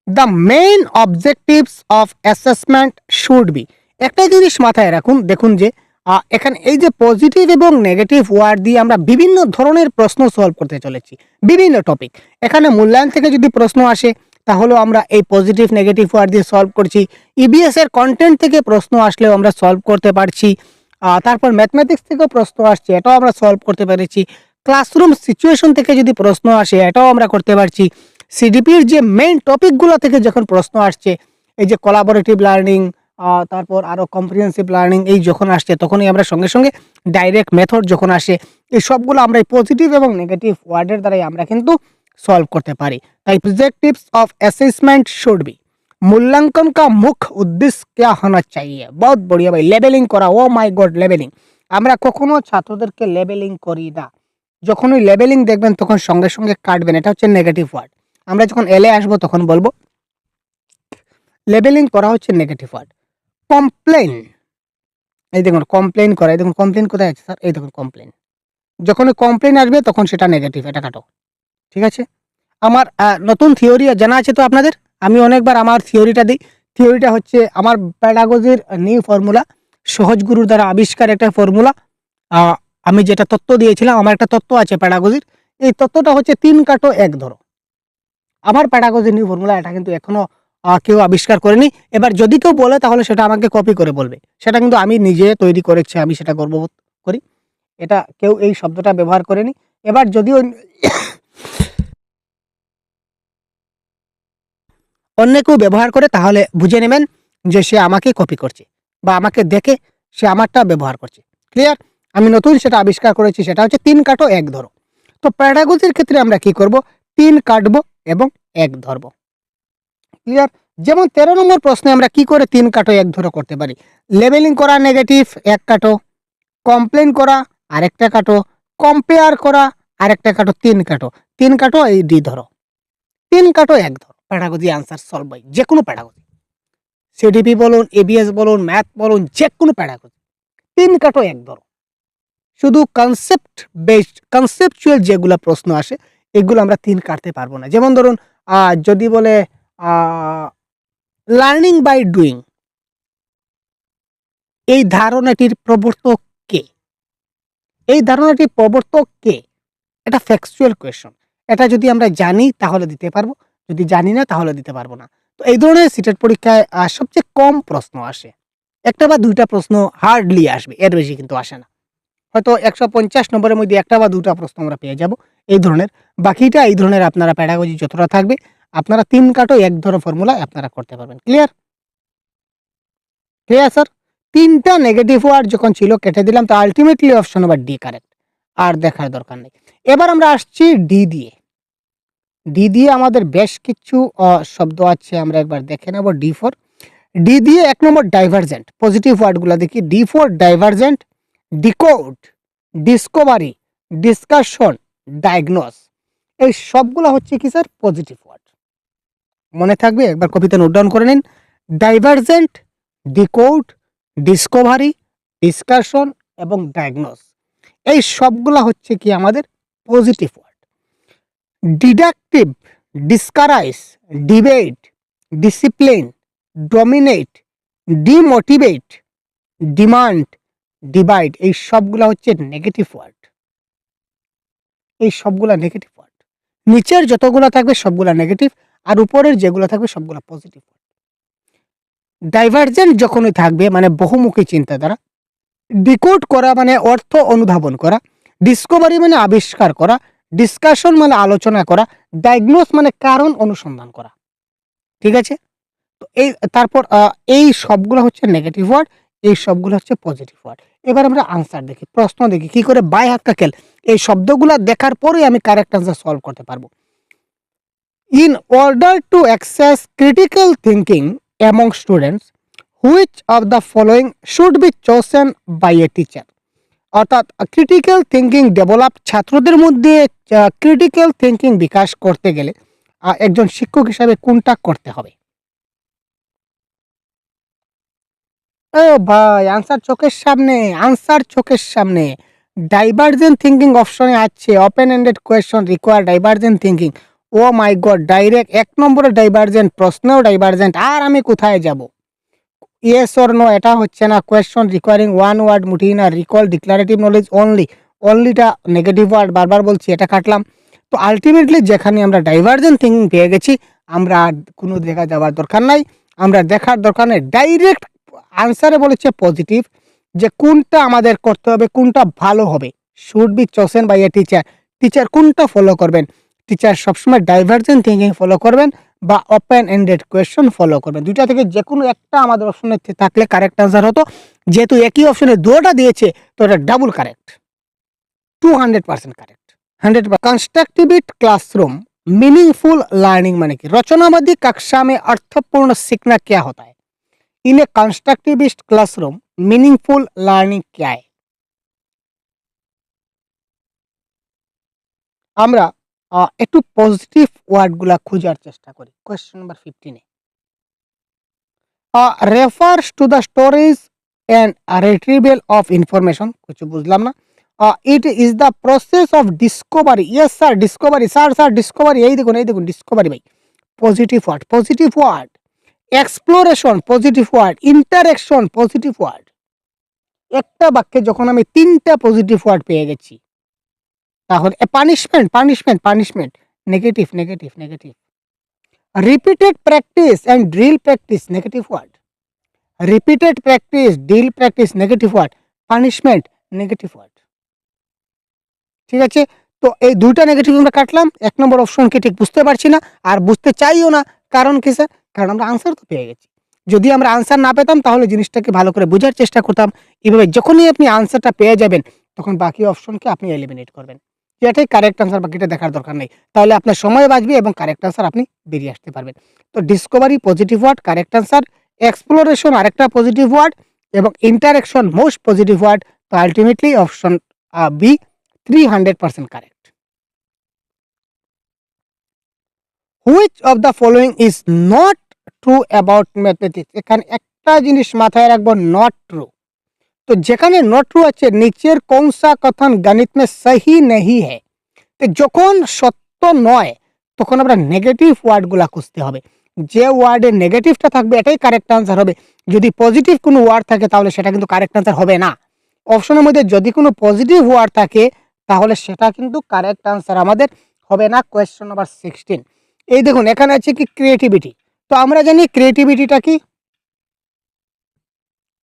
The main objectives of assessment should be. একটা জিনিস মাথায় রাখুন, দেখুন যে এখানে এই যে পজিটিভ এবং নেগেটিভ ওয়ার্ড দিয়ে আমরা বিভিন্ন ধরনের প্রশ্ন সলভ করতে চলেছি, বিভিন্ন টপিক। এখানে মূল্যায়ন থেকে যদি প্রশ্ন আসে তাহলেও আমরা এই পজিটিভ নেগেটিভ ওয়ার্ড দিয়ে সলভ করছি, EBS এর কন্টেন্ট থেকে প্রশ্ন আসলেও আমরা সলভ করতে পারছি, তারপর ম্যাথমেটিক্স থেকেও প্রশ্ন আসছে, এটাও আমরা সলভ করতে পেরেছি। ক্লাসরুম সিচুয়েশন থেকে যদি প্রশ্ন আসে এটাও আমরা করতে পারছি। সিডিপির যে মেইন টপিকগুলো থেকে যখন প্রশ্ন আসছে, এই যে কোলাবোরেটিভ লার্নিং, তারপর আরও কম্প্রিহেন্সিভ লার্নিং, এই যখন আসছে তখনই আমরা সঙ্গে সঙ্গে ডাইরেক্ট মেথড যখন আসে, এই সবগুলো আমরা এই পজিটিভ এবং নেগেটিভ ওয়ার্ডের দ্বারাই আমরা কিন্তু सॉल्व करते पारी। ताई objectives of assessment should be, मूल्यांकन का मुख्य उद्देश्य क्या होना चाहिए। बहुत बढ़िया भाई, लेबलिंग करा। ओ माय गॉड, लेबलिंग আমরা কখনো ছাত্রদেরকে লেবেলিং করি না। যখনই লেবেলিং দেখবেন তখন সঙ্গে সঙ্গে কাটবেন, এটা হচ্ছে নেগেটিভ ওয়ার্ড। আমরা যখন এলে আসবো তখন বলবো লেবেলিং করা হচ্ছে নেগেটিভ ওয়ার্ড। কমপ্লেন, এই দেখুন কমপ্লেন করা, এই দেখুন কমপ্লেন কোথায় আছে স্যার, এই দেখুন কমপ্লেন। যখনই কমপ্লেন আসবে তখন সেটা নেগেটিভ, এটা কাটো। ঠিক আছে, আমার নতুন থিওরি জানা আছে তো আপনাদের, আমি অনেকবার আমার থিওরিটা দিই। থিওরিটা হচ্ছে আমার প্যাডাগজির নিউ ফর্মুলা, সহজ গুরুর দ্বারা আবিষ্কার একটা ফর্মুলা। আমি যেটা তত্ত্ব দিয়েছিলাম, আমার একটা তত্ত্ব আছে প্যাডাগজির, এই তত্ত্বটা হচ্ছে 3 কাটো 1 ধরো। আমার প্যাডাগজির নিউ ফর্মুলা, এটা কিন্তু এখনো কেউ আবিষ্কার করেনি। এবার যদি কেউ বলে তাহলে সেটা আমাকে কপি করে বলবে, সেটা কিন্তু আমি নিজে তৈরি করেছি, আমি সেটা গর্ববোধ করি। এটা কেউ এই শব্দটা ব্যবহার করেনি। এবার যদিও অন্য কেউ ব্যবহার করে তাহলে বুঝে নেবেন যে সে আমাকে কপি করছে বা আমাকে দেখে সে আমারটা ব্যবহার করছে। ক্লিয়ার? আমি নতুন সেটা আবিষ্কার করেছি, সেটা হচ্ছে 3 কাটো 1 ধরো। তো প্যাডাগজির ক্ষেত্রে আমরা কি করব, 3 কাটবো এবং 1 ধরবো। ক্লিয়ার? যেমন 13 নম্বর প্রশ্নে আমরা কি করে 3 কাটো 1 ধরো করতে পারি। লেবেলিং করা নেগেটিভ 1 কাটো, কমপ্লেন করা আরেকটা কাটো, কম্পেয়ার করা আরেকটা কাটো, 3 কাটো। 3 কাটো এই ডি ধরো, 3 কাটো 1 ধরো। প্যাডাগজি আনসার সলভ বাই যে কোনো প্যাডাগজি, সিডিপি বলুন, এবিএস বলুন, ম্যাথ বলুন, যে কোনো প্যাডাগজি 3 কাটো 1 ধরো। শুধু কনসেপ্ট বেসড, কনসেপচুয়াল যেগুলো প্রশ্ন আসে এগুলো আমরা 3 কাটতে পারবো না। যেমন ধরুন যদি বলে লার্নিং বাই ডুইং, এই ধারণাটির প্রবর্তক কে? এই ধারণাটির প্রবর্তক কে? এটা ফ্যাকচুয়াল কোয়েশ্চন। এটা যদি আমরা জানি তাহলে দিতে পারবো, যদি জানি না তাহলে দিতে পারবো না। তো এই ধরনের সিটেট পরীক্ষায় সবচেয়ে কম প্রশ্ন আসে, একটা বা দুইটা প্রশ্ন হার্ডলি আসবে, এর বেশি কিন্তু আসে না। হয়তো 150 নম্বরের মধ্যে একটা বা দুটা প্রশ্ন আমরা পেয়ে যাব এই ধরনের। বাকিটা এই ধরনের আপনারা প্যাডাগজি যতটা থাকবে আপনারা 3 কাটো 1 ধরো ফর্মুলা আপনারা করতে পারবেন। ক্লিয়ার? Clear sir? 3টা নেগেটিভ ওয়ার্ড যখন ছিল কেটে দিলাম, তো ultimately option number D correct, আর দেখার দরকার নেই। এবার আমরা আসছি ডি দিয়ে। ডি দিয়ে আমাদের বেশ কিছু শব্দ আছে, আমরা একবার দেখে নেব। ডি4, ডি দিয়ে 1 নম্বর ডাইভারজেন্ট, পজিটিভ ওয়ার্ডগুলো দেখি। ডি4 divergent, decode, discovery, discussion, diagnose, এই সবগুলো হচ্ছে কি স্যার পজিটিভ ওয়ার্ড। মনে থাকবে, একবার কপিতে নোট ডাউন করে নিন। ডাইভারজেন্ট, ডিকোড, ডিসকভারি, ডিসকাশন এবং ডায়াগনোস, এই সবগুলো হচ্ছে কি আমাদের positive word. Deductive, discourage, debate, discipline, dominate, demotivate, demand, divide, এই সবগুলা হচ্ছে নেগেটিভ ওয়ার্ড। এই সবগুলা নেগেটিভ ওয়ার্ড। নিচের যতগুলা থাকবে সবগুলা নেগেটিভ, আর উপরের যেগুলো থাকবে সবগুলা পজিটিভ ওয়ার্ড। ডাইভার্জেন্ট যখনই থাকবে মানে বহুমুখী চিন্তাধারা, ডিকোড করা মানে অর্থ অনুধাবন করা, ডিসকভারি মানে আবিষ্কার করা, ডিসকাশন মানে আলোচনা করা, ডায়াগনোস মানে কারণ অনুসন্ধান করা। ঠিক আছে? তো এই তারপর এই সবগুলো হচ্ছে নেগেটিভ ওয়ার্ড, এই সবগুলো হচ্ছে পজিটিভ ওয়ার্ড। এবার আমরা আনসার দেখি, প্রশ্ন দেখি কি করে বাই হাত কা খেল। এই শব্দগুলো দেখার পরেই আমি কারেক্ট আনসার সলভ করতে পারবো। In order to access critical thinking among students, which of the following should be chosen by a teacher. অর্থাৎ ক্রিটিক্যাল থিঙ্কিং ডেভেলপ, ছাত্রদের মধ্যে ক্রিটিক্যাল থিঙ্কিং বিকাশ করতে গেলে একজন শিক্ষক হিসাবে কোনটা করতে হবে? ও ভাই, আনসার চোখের সামনে, আনসার চোখের সামনে। ডাইভার্জেন্ট থিঙ্কিং অপশনে আছে, open ended question require divergent thinking. Oh my god, direct 1 নম্বরে ডাইভার্জেন্ট, প্রশ্নেও ডাইভার্জেন্ট, আর আমি কোথায় যাব? ইয়েস অর নো, এটা হচ্ছে না। কোয়েশ্চন রিকোয়ারিং 1 ওয়ার্ড মুটিনা রিকল ডিক্লারেটিভ নলেজ অনলি, অনলিটা নেগেটিভ ওয়ার্ড, বারবার বলছি, এটা কাটলাম। তো আলটিমেটলি যেখানে আমরা ডাইভার্জেন্ট থিঙ্কিং পেয়ে গেছি, আমরা আর কোনো জায়গায় যাওয়ার দরকার নাই, আমরা দেখার দরকার নেই। ডাইরেক্ট আনসারে বলেছে পজিটিভ, যে কোনটা আমাদের করতে হবে, কোনটা ভালো হবে। Should be chosen by a teacher. Teacher কোনটা ফলো করবেন? টিচার সবসময় ডাইভার্জেন্ট থিঙ্কিং ফলো করবেন বা ওপেন এন্ডেড কোয়েশ্চন ফলো করবেন। দুইটা থেকে যে কোনো একটা আমাদের অপশনে থাকলে কারেক্ট আনসার হতো। যেহেতু একই অপশনে দুটোটা দিয়েছে তো এটা double correct, 200% correct, 100%। Constructivist classroom meaningful learning माने कि रचनावादी कक्षा में अर्थपूर्ण सीखना क्या होता है? इन ए कंस्ट्रक्टिविस्ट क्लासरूम मीनिंगफुल लर्निंग क्या है? আমরা একটু পজিটিভ ওয়ার্ডগুলা খোঁজার চেষ্টা করি। Question number 15 A refers to the storage and retrieval of information, কিছু বুঝলাম না। it is the process of discovery, yes sir discovery, sir discovery, এই দেখুন discovery ভাই, positive word, exploration positive word, interaction positive word. একটা বাক্যে যখন আমি তিনটা পজিটিভ ওয়ার্ড পেয়ে গেছি তাহলে punishment negative, repeated practice and drill practice negative word, repeated practice drill practice negative word, punishment negative word. ঠিক আছে, তো এই দুইটা নেগেটিভ আমরা কাটলাম। এক নম্বর অপশনকে ঠিক বুঝতে পারছি না আর বুঝতে চাইও না। কারণ কি স্যার? কারণ আমরা আনসার তো পেয়ে গেছি। যদি আমরা আনসার না পেতাম তাহলে জিনিসটাকে ভালো করে বোঝার চেষ্টা করতাম। এভাবে যখনই আপনি আনসারটা পেয়ে যাবেন তখন বাকি অপশনকে আপনি এলিমিনেট করবেন। এটাই কারেক্ট আনসার, বাকিটা দেখার দরকার নেই। তাহলে আপনার সময় বাঁচবে এবং কারেক্ট আনসার আপনি বেরিয়ে আসতে পারবেন। তো discovery positive word correct answer, exploration আরেকটা পজিটিভ ওয়ার্ড এবং ইন্টারেকশন মোস্ট পজিটিভ ওয়ার্ড। তো ultimately option B 300% correct. Which of the following is not true about mathematics? এখানে একটা জিনিস মাথায় রাখবো, নট ট্রু। तो যেখানে নট ট্রু আছে নিচের কোন সা কথন গণিত মে সহি নেহি है, তো যখন সত্য নয় তখন আমরা নেগেটিভ ওয়ার্ডগুলা খুঁজতে হবে। যে ওয়ার্ডে নেগেটিভটা থাকবে এটাই কারেক্ট আনসার হবে। যদি পজিটিভ কোনো ওয়ার্ড থাকে তাহলে সেটা কিন্তু কারেক্ট আনসার হবে না। অপশনের মধ্যে যদি কোনো পজিটিভ ওয়ার্ড থাকে তাহলে সেটা কিন্তু কারেক্ট আনসার আমাদের হবে না। কোয়েশ্চন নাম্বার 16, এই দেখুন এখানে আছে কি ক্রিয়েটিভিটি। তো আমরা জানি ক্রিয়েটিভিটিটা কি,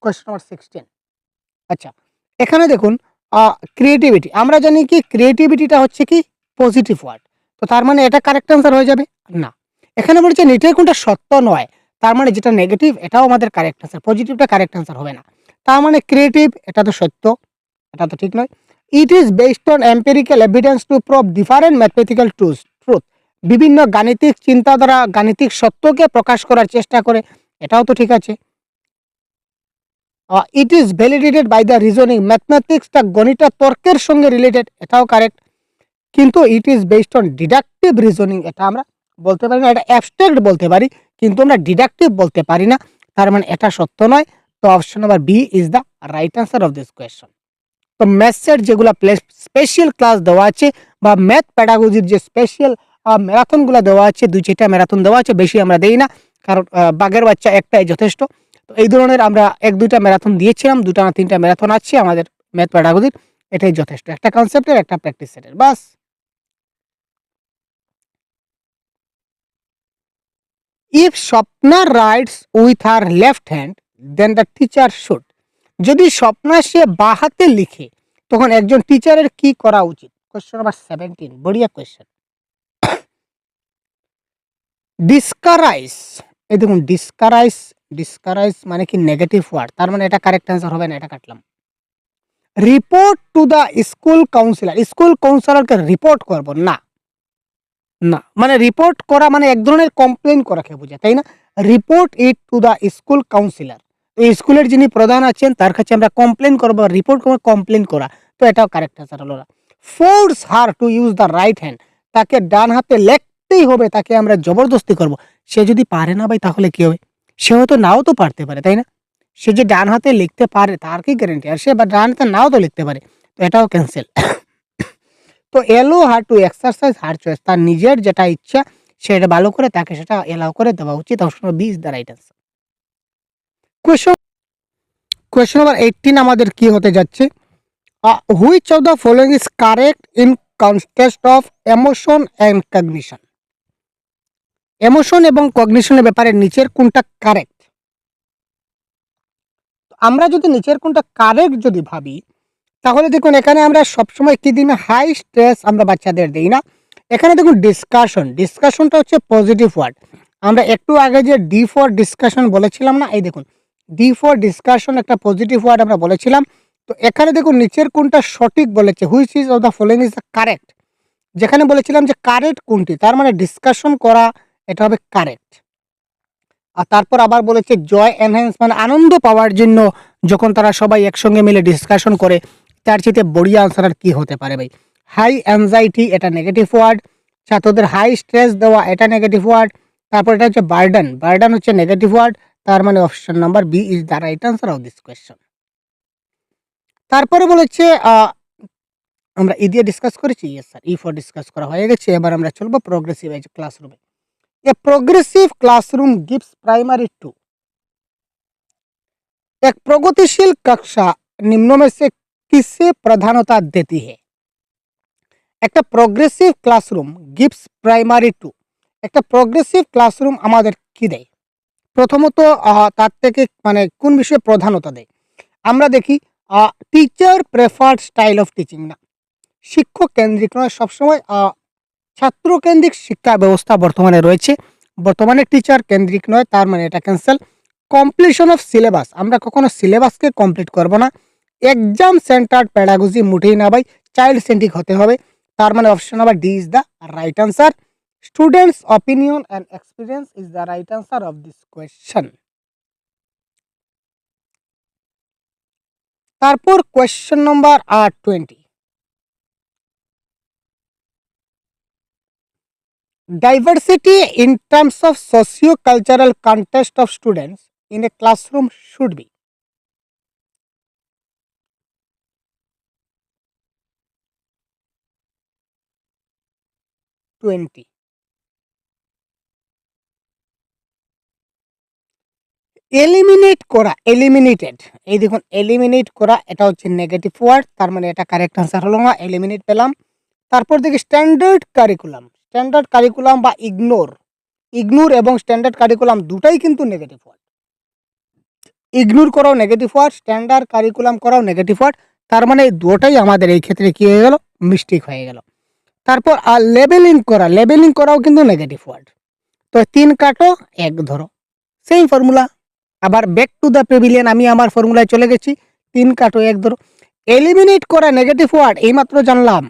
কোয়েশ্চন নাম্বার 16। আচ্ছা, এখানে দেখুন ক্রিয়েটিভিটি আমরা জানি কি ক্রিয়েটিভিটিটা হচ্ছে কি পজিটিভ ওয়ার্ড। তো তার মানে এটা কারেক্ট আনসার হয়ে যাবে না। এখানে বলছে নিচের কোনটা সত্য নয়, তার মানে যেটা নেগেটিভ এটাও আমাদের কারেক্ট আনসার, পজিটিভটা কারেক্ট আনসার হবে না। তার মানে ক্রিয়েটিভ এটা তো সত্য, এটা তো ঠিক নয়। ইট is based on empirical evidence to prove different mathematical truth, বিভিন্ন গাণিতিক চিন্তা দ্বারা গাণিতিক সত্যকে প্রকাশ করার চেষ্টা করে, এটাও তো ঠিক আছে। It is validated by the reasoning, ম্যাথমেটিক্সটা গণিতটা তর্কের সঙ্গে রিলেটেড, এটাও কারেক্ট। কিন্তু it is based on deductive reasoning, এটা আমরা বলতে পারি না, এটা অ্যাবস্ট্রাক্ট বলতে পারি কিন্তু আমরা ডিডাকটিভ বলতে পারি না, তার মানে এটা সত্য নয়। তো option number B is the right answer of this question. তো ম্যাথসের যেগুলো স্পেশাল ক্লাস দেওয়া আছে বা ম্যাথ প্যাডাগজির যে স্পেশাল ম্যারাথনগুলো দেওয়া আছে, 2-4টা ম্যারাথন দেওয়া আছে, বেশি আমরা দেই না কারণ বাঘের বাচ্চা একটাই যথেষ্ট। তো এই ধরনের আমরা 1-2টা ম্যারাথন দিয়েছিলাম, 2টা না 3টা ম্যারাথন আছে আমাদের ম্যাথ প্যাডাগজির, এটাই যথেষ্ট, একটা কনসেপ্টের একটা প্র্যাকটিস সেটের বাস। If Swapna writes with her left hand then the teacher should, যদি স্বপ্না সে বাঁ হাতে লিখে তখন একজন টিচারের কি করা উচিত? কোয়েশ্চন নাম্বার 17, বড়িয়া কোয়েশ্চন। ডিসকারাইজ, এই দেখুন ডিসকারাইজ মানে কি নেগেটিভ ওয়ার্ড, তার মানে এটা কারেক্ট অ্যান্সার হবে না, এটা কাটলাম। Report to the school counsellor, school কাউন্সিলরকে রিপোর্ট করব না, না মানে রিপোর্ট করা মানে এক ধরনের কমপ্লেন করাকে বোঝায়, তাই না? Report it two the school councillor, তো স্কুলের যিনি প্রধান আছেন তার কাছে আমরা কমপ্লেন করবো, রিপোর্ট করবো, কমপ্লেন করা, তো এটাও কারেক্ট অ্যান্সার হলো না। Force her to use the right hand, তাকে ডান হাতে লিখতেই হবে, তাকে আমরা জবরদস্তি করব। সে যদি পারে না ভাই তাহলে কি হবে? সে হয়তো নাও তো পারতে পারে, তাই না? সে যে ডান হাতে লিখতে পারে তার কি গ্যারান্টি, আর সে বা ডান হাতে নাও তো লিখতে পারে, তো এটাও ক্যান্সেল। তো এলো her to exercise her choice, তার নিজের যেটা ইচ্ছা সেটা ভালো করে তাকে সেটা এলাও করে দেওয়া উচিত। Option B is the right answer. Question number 18 আমাদের কি হতে যাচ্ছে? Which of the following is correct in context of emotion and cognition, emotion এবং কগনিশনের ব্যাপারে নিচের কোনটা কারেক্ট? আমরা যদি নিচের কোনটা কারেক্ট যদি ভাবি, তাহলে দেখুন এখানে আমরা সবসময় কি দিই না, হাই স্ট্রেস আমরা বাচ্চাদের দিই না। এখানে দেখুন ডিসকাশনটা হচ্ছে পজিটিভ ওয়ার্ড। আমরা একটু আগে যে ডি ফর ডিসকাশন বলেছিলাম না, এই দেখুন ডি ফর ডিসকাশন একটা পজিটিভ ওয়ার্ড আমরা বলেছিলাম। তো এখানে দেখুন নিচের কোনটা সঠিক বলেছে, which is of the following is the correct. যেখানে বলেছিলাম যে কারেক্ট কোনটি, তার মানে ডিসকাশন করা, এটা হবে কারেক্ট। আর তারপর আবার বলেছে জয় এনহ্যান্স, মানে আনন্দ পাওয়ার জন্য যখন তারা সবাই একসঙ্গে মিলে ডিসকাশন করে, তার চেয়ে বড়িয়া আনসার আর কি হতে পারে ভাই। হাই অ্যাংজাইটি, এটা নেগেটিভ ওয়ার্ড। ছাত্রদের হাই স্ট্রেস দেওয়া, এটা নেগেটিভ ওয়ার্ড। তারপর এটা হচ্ছে বার্ডেন হচ্ছে নেগেটিভ ওয়ার্ড। তার মানে option number B is the right answer of this question. তারপরে বলেছে আমরা ই দিয়ে ডিসকাস করেছি, yes sir, E for discuss করা হয়ে গেছে। এবার আমরা চলবো প্রোগ্রেসিভ এজ ক্লাসরুমে। A progressive classroom gives primary to. एक प्रगतिशील कक्षा निम्नों में से किसे प्रधानता देती है? একটা progressive classroom gives primary to, একটা প্রোগ্রেসিভ ক্লাসরুম আমাদের কি দেয়? প্রথমত তার থেকে মানে কোন বিষয়ে প্রধানতা দেয়? আমরা দেখি teacher preferred style of teaching, না শিক্ষক কেন্দ্রিক নয়, সবসময় ছাত্র কেন্দ্রিক শিক্ষা ব্যবস্থা বর্তমানে রয়েছে। বর্তমানে টিচার কেন্দ্রিক নয়, তার মানে এটা ক্যান্সেল। কমপ্লিশন অফ সিলেবাস, আমরা কখনো সিলেবাসকে কমপ্লিট করব না। এক্সাম সেন্টার্ড প্যাডাগজি মোটেই না ভাই, চাইল্ড সেন্ট্রিক হতে হবে। তার মানে option number D is the right answer. Students opinion and experience is the right answer of this question. তারপর question number 20, diversity in terms of socio-cultural context of students in a classroom should be. Eliminate করা, এলিমিনেটেড, এই দেখুন এলিমিনেট করা, এটা হচ্ছে নেগেটিভ ওয়ার্ড, তার মানে এটা কারেক্ট আনসার হলো না, এলিমিনেট পেলাম। তারপর দেখি স্ট্যান্ডার্ড কারিকুলাম বা ইগনোর এবং স্ট্যান্ডার্ড কারিকুলাম দুটাই কিন্তু নেগেটিভ ওয়ার্ড। ইগনোর করাও নেগেটিভ ওয়ার্ড, স্ট্যান্ডার্ড কারিকুলাম করাও নেগেটিভ ওয়ার্ড, তার মানে দুটোই আমাদের এই ক্ষেত্রে কি হয়ে গেল, মিস্টেক হয়ে গেল। তারপর লেবেলিং করাও কিন্তু নেগেটিভ ওয়ার্ড। তো 3 কাটো 1 ধরো, সেম ফর্মুলা। আবার ব্যাক টু দ্য প্যাভিলিয়ন, আমি আমার ফর্মুলায় চলে গেছি, 3 কাটো 1 ধরো। এলিমিনেট করা নেগেটিভ ওয়ার্ড এইমাত্র জানলাম।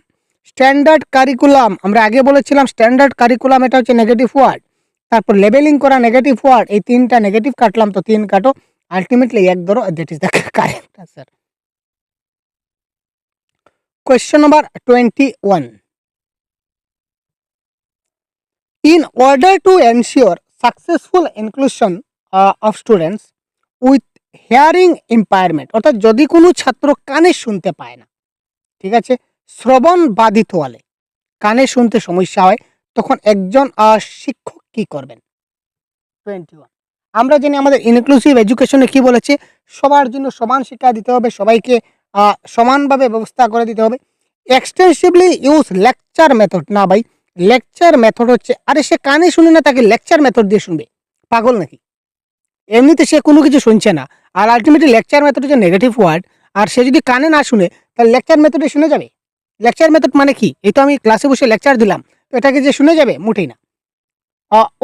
স্ট্যান্ডার্ড কারিকুলাম, আমরা আগে বলেছিলাম স্ট্যান্ডার্ড কারিকুলাম এটা হচ্ছে নেগেটিভ ওয়ার্ড। তারপর লেবেলিং করা নেগেটিভ ওয়ার্ড, এই 3টা নেগেটিভ কাটলাম, তো 3 কাটো, আলটিমেটলি 1 ধরো, that is the correct answer. Question number 21, in order to ensure successful inclusion of students with hearing impairment, অর্থাৎ যদি কোনো ছাত্র কানে শুনতে পায় না, ঠিক আছে, শ্রবণ বাধিত হলে, কানে শুনতে সমস্যা হয়, তখন একজন শিক্ষক কি করবেন? 21, আমরা জানি আমাদের ইনক্লুসিভ এডুকেশনে কি বলেছে, সবার জন্য সমান শিক্ষা দিতে হবে, সবাইকে সমানভাবে ব্যবস্থা করে দিতে হবে। এক্সটেন্সিভলি ইউজ লেকচার মেথড, না ভাই, লেকচার মেথড হচ্ছে, আরে সে কানে শুনে না, তাকে লেকচার মেথড দিয়ে শুনবে, পাগল নাকি? এমনিতে সে কোনো কিছু শুনছে না, আর আলটিমেটলি লেকচার মেথড হচ্ছে নেগেটিভ ওয়ার্ড, আর সে যদি কানে না শুনে তাহলে লেকচার মেথডে শুনে যাবে? লেকচার মেথড মানে কি? এই তো আমি ক্লাসে বসে লেকচার দিলাম, তো এটাকে যে শুনে যাবে? মোটেই না।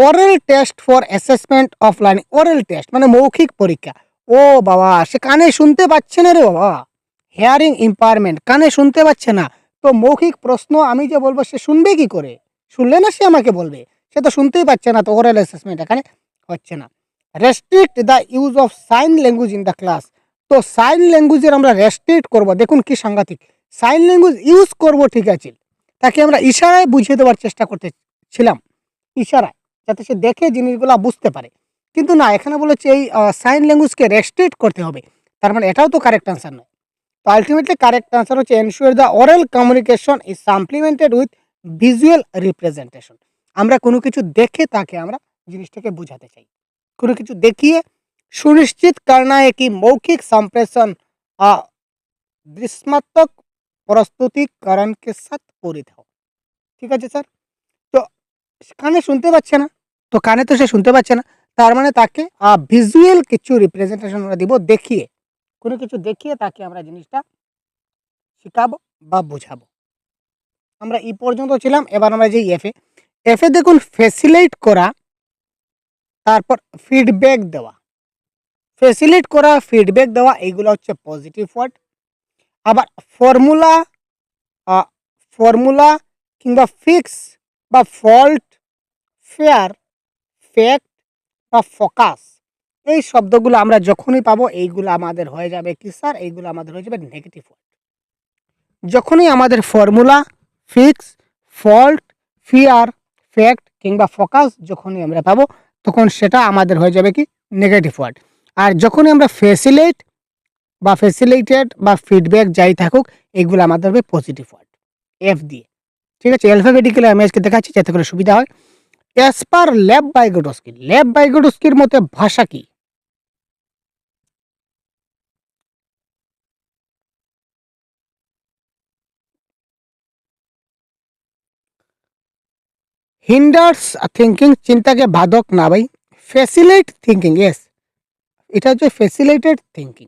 Oral test for assessment of learning, oral test মানে মৌখিক পরীক্ষা। ও বাবা, সে কানে শুনতে পাচ্ছে না রে বাবা, হেয়ারিং ইম্পায়ারমেন্ট, কানে শুনতে পাচ্ছে না, তো মৌখিক প্রশ্ন আমি যে বলবো সে শুনবে কি করে? শুনলে না সে আমাকে বলবে, সে তো শুনতেই পাচ্ছে না, তো ওরাল অ্যাসেসমেন্ট এখানে হচ্ছে না। Restrict the use of sign language in the class, তো সাইন ল্যাঙ্গুয়েজের আমরা রেস্ট্রিক্ট করব, দেখুন কি সাংঘাতিক। সাইন ল্যাঙ্গুয়েজ ইউজ করব ঠিক আছে, তাকে আমরা ইশারায় বুঝিয়ে দেওয়ার চেষ্টা করতেছিলাম, ইশারায়, যাতে সে দেখে জিনিসগুলো বুঝতে পারে, কিন্তু না, এখানে বলেছে এই সাইন ল্যাঙ্গুয়েজকে রেস্ট্রিক্ট করতে হবে, তার মানে এটাও তো কারেক্ট আনসার নয়। তো আলটিমেটলি কারেক্ট আনসার হচ্ছে ensure the oral communication is supplemented with visual representation, আমরা কোনো কিছু দেখে তাকে আমরা জিনিসটাকে বোঝাতে চাই, কোনো কিছু দেখিয়ে। सुनिश्चित करना है कि मौखिक संप्रेषण दृश्यात्मक प्रस्तुतिकरण के साथ पूरित हो, ঠিক আছে স্যার? তো কানে শুনতে পাচ্ছে না, তো কানে তো সে শুনতে পাচ্ছে না, তার মানে তাকে ভিজুয়াল কিছু রিপ্রেজেন্টেশন আমরা দিব দেখিয়ে, কোনো কিছু দেখিয়ে তাকে আমরা জিনিসটা শেখাবো বা বোঝাবো। আমরা এই পর্যন্ত ছিলাম। এবার আমরা যে এফে, এফে দেখুন ফ্যাসিলিটেট করা, তারপর ফিডব্যাক দেওয়া। ফ্যাসিলিটেট করা, ফিডব্যাক দেওয়া এইগুলো হচ্ছে পজিটিভ ওয়ার্ড। আবার ফর্মুলা, ফর্মুলা কিংবা ফিক্স বা ফল্ট, ফেয়ার, ফ্যাক্ট বা ফোকাস, এই শব্দগুলো আমরা যখনই পাবো এইগুলো আমাদের হয়ে যাবে কি স্যার? এইগুলো আমাদের হয়ে যাবে নেগেটিভ ওয়ার্ড। যখনই আমাদের formula, fix, fault, fear, fact কিংবা ফোকাস যখনই আমরা পাবো তখন সেটা আমাদের হয়ে যাবে কি? Negative word. আর যখনই আমরা ফ্যাসিলিটেট বা ফ্যাসিলিটেড বা ফিডব্যাক যাই থাকুক এগুলো আমাদের হবে পজিটিভ ওয়ার্ড, এফ দিয়ে। ঠিক আছে? অ্যালফাবেটিক্যালি আমি আজকে দেখাচ্ছি যাতে করে সুবিধা হয়। অ্যাজ পার লেভ ভাইগোটস্কি, লেভ ভাইগোটস্কির মতে ভাষা কি? হিন্ডার্স থিঙ্কিং, চিন্তাকে বাধক না ভাই। ফ্যাসিলিটেট থিঙ্কিং, ইয়েস, এটা হচ্ছে ফ্যাসিলিটেড থিঙ্কিং।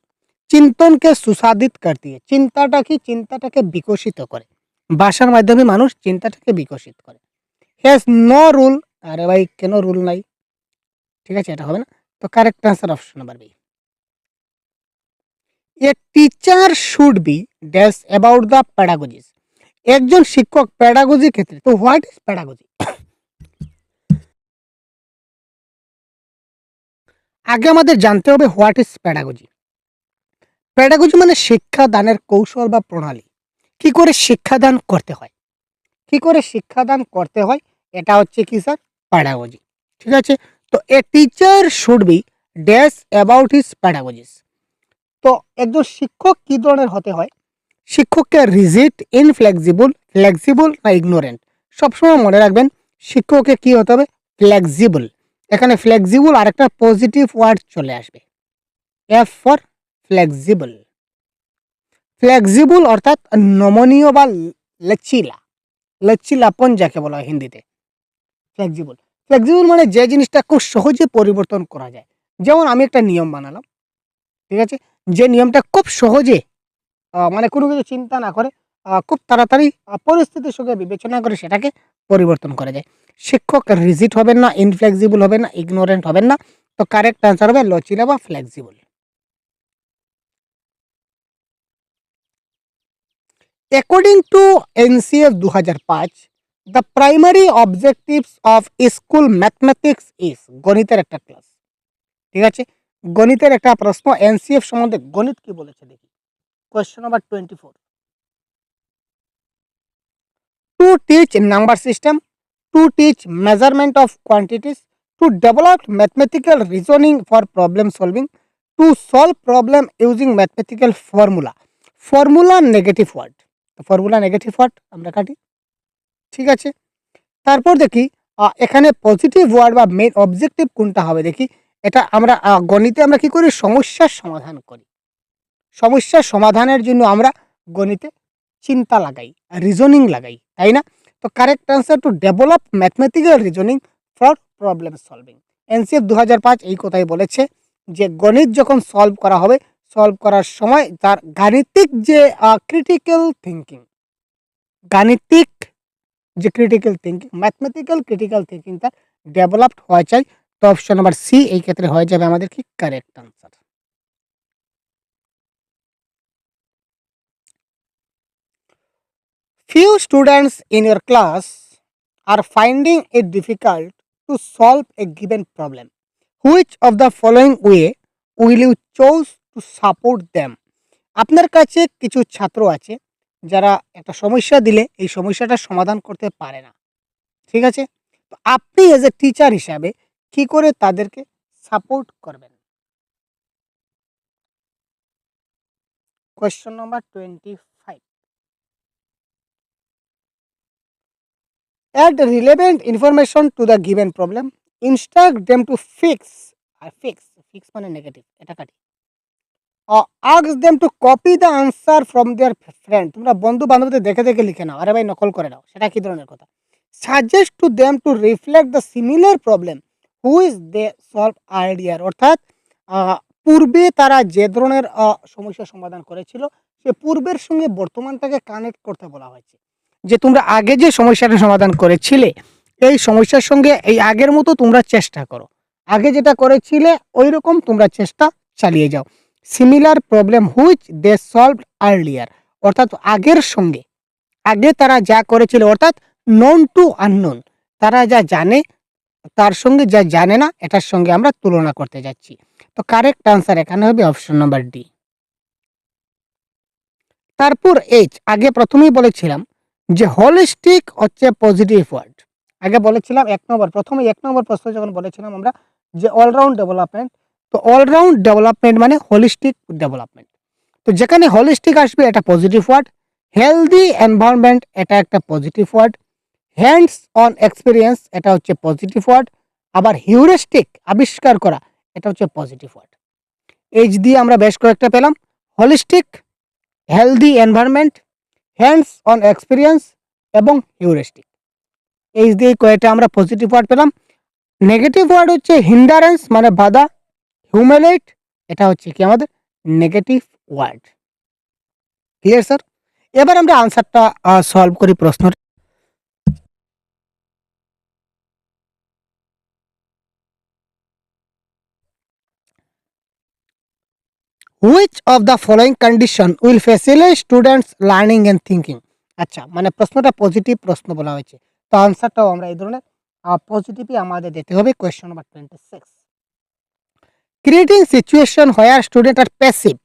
চিন্তনকে সুস্বাদিত করতে, চিন্তাটা কি? চিন্তাটাকে বিকশিত করে। ভাষার মাধ্যমে মানুষ চিন্তাটাকে বিকশিত করে। হ্যাজ নো রুল, আরে ভাই কেন রুল নাই? ঠিক আছে, এটা হবে না। তো correct answer option number B. A teacher should be dash about the pedagogies, একজন শিক্ষক প্যাডাগজির ক্ষেত্রে। তো হোয়াট ইজ প্যাডাগজি? আগে আমাদের জানতে হবে হোয়াট ইজ প্যাডাগজি। প্যাডাগজি মানে শিক্ষাদানের কৌশল বা প্রণালী। কি করে শিক্ষাদান করতে হয়, কি করে শিক্ষাদান করতে হয়, এটা হচ্ছে কি স্যার? প্যাডাগজি। ঠিক আছে? তো a teacher should be dash about his pedagogies. তো একজন শিক্ষক কি ধরনের হতে হয়? শিক্ষককে রিজিড, ইনফ্লেক্সিবল, ফ্লেক্সিবল না ইগনোরেন্ট। সবসময় মনে রাখবেন শিক্ষককে কি হতে হবে? ফ্লেক্সিবল। এখানে ফ্লেক্সিবল আর একটা পজিটিভ ওয়ার্ড চলে আসবে, এফ ফর ফ্লেক্সিবল। ফ্লেক্সিবল অর্থাৎ নমনীয় বা লচিলা, লচিলাপন যাকে বলা হয় হিন্দিতে, ফ্লেক্সিবল। ফ্লেক্সিবল মানে যে জিনিসটা খুব সহজে পরিবর্তন করা যায়। যেমন আমি একটা নিয়ম বানালাম, ঠিক আছে? যে নিয়মটা খুব সহজে মানে কোনো কিছু চিন্তা না করে খুব তাড়াতাড়ি পরিস্থিতির সঙ্গে বিবেচনা করে সেটাকে পরিবর্তন করা যায়। শিক্ষক রিজিড হবেন না, ইনফ্লেক্সিবল হবেন না, ইগনোরেন্ট হবেন না। তো কারেক্ট আনসার হবে লচিলা বা flexible. According to NCF 2005, the primary objectives of school mathematics is, গণিতের একটা ক্লাস। ঠিক আছে? গণিতের একটা প্রশ্ন, এনসিএফ সম্বন্ধে গণিত কি বলেছে দেখি। Question number 24, to teach number system, to teach measurement of quantities, to develop mathematical reasoning for problem solving, to solve problem using mathematical formula. Formula negative word, formula negative word আমরা কাটি। ঠিক আছে? তারপর দেখি এখানে পজিটিভ ওয়ার্ড বা মেইন অবজেক্টিভ কোনটা হবে দেখি। এটা আমরা গণিতে আমরা কি করি? সমস্যার সমাধান করি। সমস্যার সমাধানের জন্য আমরা গণিতে চিন্তা লাগাই, রিজনিং লাগাই, তাই না? তো correct answer to develop mathematical reasoning for problem solving. NCF 2005 এই কথাই বলেছে যে গণিত যখন সলভ করা হবে, সলভ করার সময় তার গাণিতিক যে ক্রিটিক্যাল থিঙ্কিং, গাণিতিক যে critical thinking, mathematical critical thinking তার ডেভেলপড হওয়া চাই। তো অপশন নাম্বার সি এই ক্ষেত্রে হয়ে যাবে আমাদের কি? Correct answer. Few students in your class are finding it difficult to solve a given problem. Which of the following way will you choose to support them? আপনার কাছে কিছু ছাত্র আছে যারা একটা সমস্যা দিলে এই সমস্যাটা সমাধান করতে পারে না। ঠিক আছে? তো আপনি এজ এ টিচার হিসাবে কি করে তাদেরকে সাপোর্ট করবেন? Question number 25, add relevant information to the given problem, instruct them to fix, আর fix মানে নেগেটিভ, এটা কাটি। ask them to copy the answer from their friend, তোমরা বন্ধু বান্ধবদের দেখে দেখে লিখে নাও, আরে ভাই নকল করে নাও, সেটা কি ধরনের কথা? suggest to them to reflect the similar problem which they solve earlier, অর্থাৎ পূর্বে তারা যে ধরনের সমস্যার সমাধান করেছিল, সে পূর্বের সঙ্গে বর্তমানটাকে কানেক্ট করতে বলা হয়েছে। যে তোমরা আগে যে সমস্যাটা সমাধান করেছিলে, এই সমস্যার সঙ্গে এই আগের মতো তোমরা চেষ্টা করো। আগে যেটা করেছিলে ঐরকম তোমরা চেষ্টা চালিয়ে যাও। Similar problem which they solved earlier, অর্থাৎ আগের সঙ্গে, আগে তারা যা করেছিল, অর্থাৎ নন টু আননোন, তারা যা জানে তার সঙ্গে যা জানে না এটার সঙ্গে আমরা তুলনা করতে যাচ্ছি। তো কারেক্ট আনসার এখানে হবে অপশন নাম্বার ডি। তারপর এইচ, আগে প্রথমেই বলেছিলাম যে হোলিস্টিক হচ্ছে পজিটিভ ওয়ার্ড। আগে বলেছিলাম প্রথমে এক নম্বর প্রশ্ন যখন বলেছিলাম আমরা যে অলরাউন্ড ডেভেলপমেন্ট, তো অলরাউন্ড ডেভেলপমেন্ট মানে হোলিস্টিক ডেভেলপমেন্ট। তো যেখানে হোলিস্টিক আসবে এটা পজিটিভ ওয়ার্ড, হেলদি এনভায়রনমেন্ট এটা একটা positive word, hands on experience এটা হচ্ছে পজিটিভ ওয়ার্ড, আবার হিউরিস্টিক আবিষ্কার করা এটা হচ্ছে পজিটিভ ওয়ার্ড। এইচ দিয়ে আমরা বেশ কয়েকটা পেলাম, holistic, healthy environment, hands on experience এবং হিউরিস্টিক। এইচ দিয়ে কয়েকটা আমরা পজিটিভ ওয়ার্ড পেলাম। নেগেটিভ ওয়ার্ড হচ্ছে হিন্ডারেন্স মানে বাধা, হিউমিলেট এটা হচ্ছে কি আমাদের নেগেটিভ ওয়ার্ড। Clear sir? এবার আমরা আনসারটা সলভ করি প্রশ্ন। Which of the following condition will facilitate students learning and thinking. আচ্ছা, মানে প্রশ্নটা পজিটিভ প্রশ্ন বলা হয়েছে, তো আনসারটাও আমরা এই ধরনের পজিটিভই আমাদের দিতে হবে। কোয়েশ্চন নাম্বার 26, ক্রিয়েটিং সিচুয়েশন হোয়ার স্টুডেন্ট আর প্যাসিভ।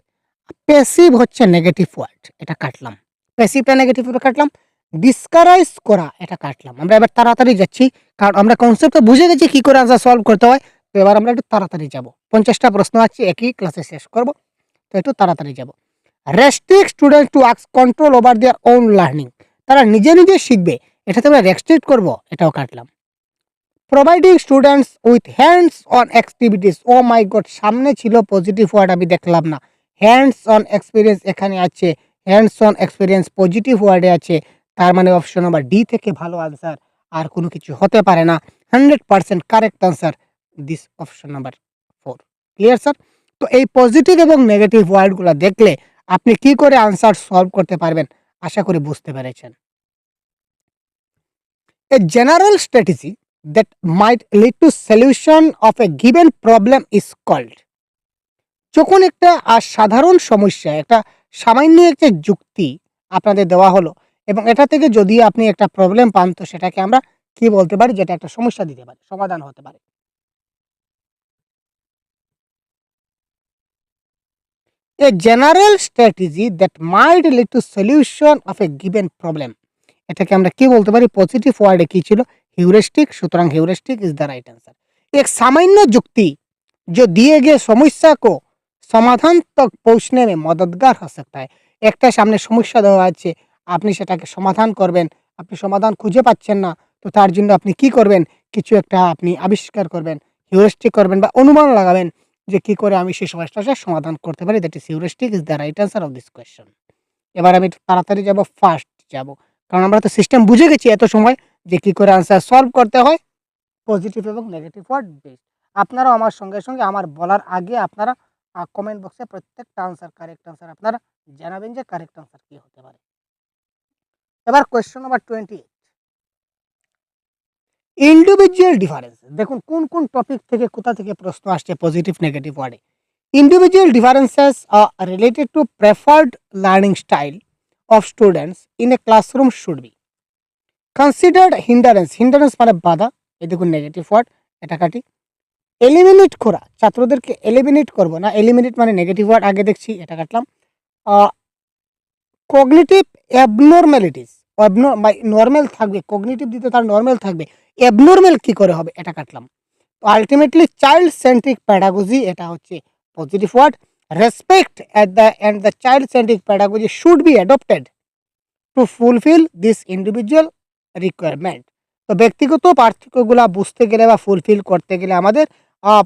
প্যাসিভ হচ্ছে নেগেটিভ ওয়ার্ড, এটা কাটলাম। প্যাসিভটা নেগেটিভ ওয়ার্ড কাটলাম। ডিসকারাইজ করা এটা কাটলাম। আমরা এবার তাড়াতাড়ি যাচ্ছি, কারণ আমরা কনসেপ্টটা বুঝে গেছি কি করে আনসার সলভ করতে হয়। তো এবার আমরা একটু তাড়াতাড়ি যাব, 50টা প্রশ্ন আছে, একই ক্লাসে শেষ করব, তো একটু তাড়াতাড়ি যাব। Restrict student to ask control over their own learning, তারা নিজে নিজে শিখবে, এটাতে আমরা রেস্ট্রিক্ট করব, এটাও কাটলাম। Providing students with hands on activities, oh my god, সামনে ছিল পজিটিভ ওয়ার্ড, আমি দেখলাম না। হ্যান্ডস অন এক্সপিরিয়েন্স এখানে আছে, হ্যান্ডস অন এক্সপিরিয়েন্স পজিটিভ ওয়ার্ডে আছে, তার মানে অপশন নাম্বার ডি থেকে ভালো আনসার আর কোনো কিছু হতে পারে না। 100% correct answer this option number 4। Clear sir? তো এই পজিটিভ এবং নেগেটিভ ওয়ার্ডগুলো দেখলে আপনি কি করে আনসার সলভ করতে পারবেন আশা করি বুঝতে পেরেছেন। A general strategy that might lead to solution of a given problem is called, যখন একটা সাধারণ সমস্যা, একটা সামান্য একটা যুক্তি আপনাদের দেওয়া হলো এবং এটা থেকে যদি আপনি একটা প্রবলেম পান, তো সেটাকে আমরা কি বলতে পারি, যেটা একটা সমস্যা দিতে পারে, সমাধান হতে পারে। A general strategy that might lead to solution of a given problem, এটাকে আমরা কি বলতে পারি, পজিটিভ ওয়ার্ডে কি ছিল, হিউরিস্টিক, সুতরাং heuristic is the right answer. एक सामान्य जुक्ति जो दिए गए समस्या को समाधान तक पहुंचने में मददगार हो सकता है। একটা সামনে সমস্যা দেওয়া আছে, আপনি সেটাকে সমাধান করবেন, আপনি সমাধান খুঁজে পাচ্ছেন না, তো তার জন্য আপনি কি করবেন, কিছু একটা আপনি আবিষ্কার করবেন, হিউরিস্টিক করবেন বা অনুমান লাগাবেন যে কি করে আমি সেই সমস্যাটার সমাধান করতে পারি। That is heuristic is the right answer of this question. এবার আমি একটু তাড়াতাড়ি যাব, ফার্স্ট যাব, কারণ আমরা তো সিস্টেম বুঝে গেছি এত সময় যে কি করে আনসার সলভ করতে হয়, পজিটিভ এবং নেগেটিভ ওয়ার্ড বেসড। আপনারাও আমার সঙ্গে সঙ্গে আমার বলার আগে আপনারা কমেন্ট বক্সে প্রত্যেকটা আনসার, কারেক্ট আনসার আপনারা জানাবেন যে কারেক্ট আনসার কি হতে পারে। এবার কোয়েশ্চন নাম্বার 28, ইন্ডিভিজুয়াল ডিফারেন্স। দেখুন কোন কোন টপিক থেকে কোথা থেকে প্রশ্ন আসছে পজিটিভ নেগেটিভ ওয়ার্ডে। Individual differences are related to preferred learning style of students in a classroom should be considered hindrance, hindrance মানে বাধা, এই দেখুন নেগেটিভ ওয়ার্ড, এটা কাটি। এলিমিনেট করা, ছাত্রদেরকে এলিমিনেট করব না, এলিমিনেট মানে নেগেটিভ ওয়ার্ড, আগে দেখছি, এটা কাটলাম। কগনিটিভ অ্যাবনর্মালিটিস, নর্মাল থাকবে, কগনিটিভ দিতে তার নর্মাল থাকবে, অ্যাবনর্মাল কি করে হবে, এটা কাটলাম। তো আলটিমেটলি চাইল্ড সেন্ট্রিক প্যাডাগজি, এটা হচ্ছে positive word. Respect at the end the child centric pedagogy should be adopted to fulfil this individual requirement. তো ব্যক্তিগত পার্থক্যগুলা বুঝতে গেলে বা ফুলফিল করতে গেলে আমাদের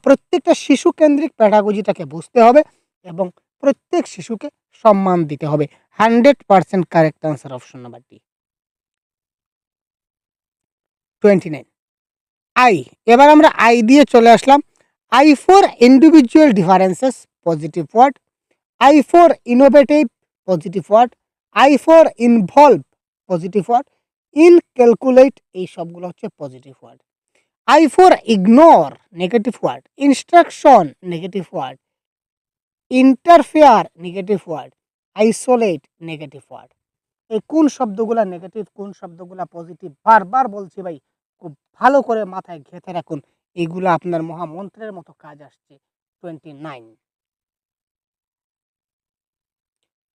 প্রত্যেকটা শিশু কেন্দ্রিক প্যাডাগজিটাকে বুঝতে হবে এবং প্রত্যেক শিশুকে সম্মান দিতে হবে। 100% correct answer option number D. 29, I. এবার আমরা আই দিয়ে চলে আসলাম। I for individual differences positive word, I for innovative positive word, I for involve positive word, inculcate এই সবগুলো হচ্ছে positive word. I for ignore negative word, instruction negative word, interfere negative word, isolate negative word. এই কোন শব্দগুলা নেগেটিভ, কোন শব্দগুলা পজিটিভ, বারবার বলছি ভাই, খুব ভালো করে মাথায় গেঁথে রাখুন। এগুলো আপনার মহামন্ত্রের মতো কাজ আসছে। 29,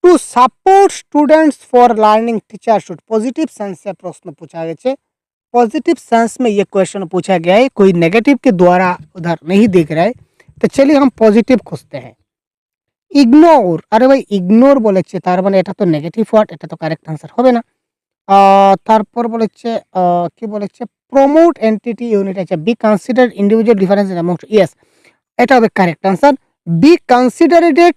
to support students for learning teacher should, positive sense से प्रश्न पूछा गया है। पॉजिटिव सेंस में ये क्वेश्चन पूछा गया है, कोई नेगेटिव के द्वारा उधर नहीं देख रहा है। तो चलिए हम पॉजिटिव खोजते हैं। इग्नोर, अरे भाई इग्नोर বলেছে তার মানে এটা তো নেগেটিভ ওয়ার্ড, এটা তো কারেক্ট आंसर হবে না। তারপর বলেছে কি বলেছে, প্রমোট এন্টিটি ইউনিট, আছে be consider individual difference amongst, yes এটা হবে correct answer. Be considerate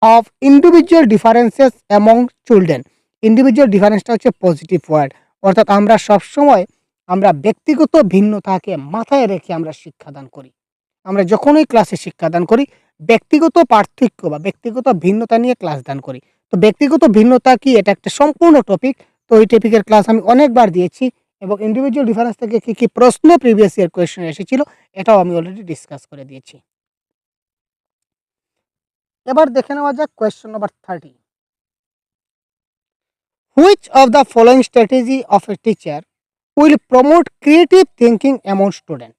of individual differences among children, individual ডিফারেন্সটা হচ্ছে পজিটিভ ওয়ার্ড, অর্থাৎ আমরা সবসময় আমরা ব্যক্তিগত ভিন্নতাকে মাথায় রেখে আমরা শিক্ষাদান করি। আমরা যখনই ক্লাসে শিক্ষাদান করি ব্যক্তিগত পার্থক্য বা ব্যক্তিগত ভিন্নতা নিয়ে ক্লাস দান করি। তো ব্যক্তিগত ভিন্নতা কি, এটা একটা সম্পূর্ণ টপিক। তো এই টপিকের ক্লাস আমি অনেকবার দিয়েছি এবং ইন্ডিভিজুয়াল ডিফারেন্স থেকে কি কি প্রশ্ন প্রিভিয়াস ইয়ার কোয়েশ্চেন এসেছিল এটাও আমি অলরেডি ডিসকাস করে দিয়েছি। এবার দেখে নেওয়া যাক question number 30, which of the following strategy of a teacher will promote creative thinking among student,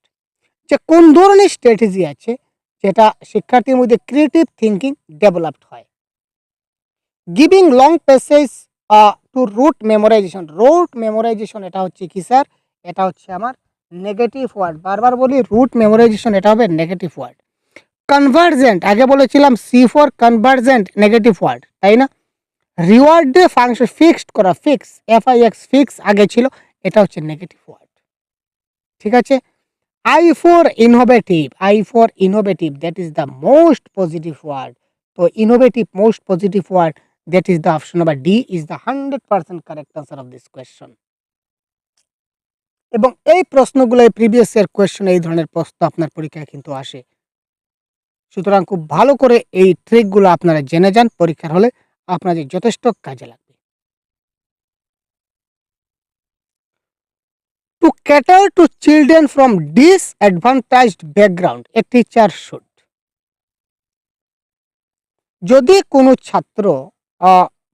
যে কোন ধরনের স্ট্র্যাটেজি আছে যেটা শিক্ষার্থীর মধ্যে ক্রিয়েটিভ থিঙ্কিং ডেভেলপড হয়। Giving long passage to rote memorisation, rote memorisation এটা হচ্ছে কি স্যার, এটা হচ্ছে আমার নেগেটিভ ওয়ার্ড, বারবার বলি রুট মেমোরাইজেশন এটা হবে নেগেটিভ ওয়ার্ড। কনভার্জেন্ট, আগে বলেছিলাম C for convergent, negative word তাই না। রিওয়ার্ড ফাংশন ফিক্সড করা, ফিক্স এফআইএক্স ফিক্স আগে ছিল, এটা হচ্ছে নেগেটিভ ওয়ার্ড। ঠিক আছে। I for innovative, I for innovative, that is the most positive word. So innovative, most positive word, that is the option number D is the 100% correct answer of this question. এবং এই প্রশ্নগুলো প্রিভিয়াস ইয়ার কোয়েশ্চন, এই ধরনের প্রশ্ন আপনার পরীক্ষায় কিন্তু আসে। সুতরাং খুব ভালো করে এই ট্রিকগুলো আপনারা জেনে যান, পরীক্ষার হলে আপনাদের যথেষ্ট কাজে লাগবে। To cater to children from disadvantaged background, a teacher should, यदि कोनो छात्र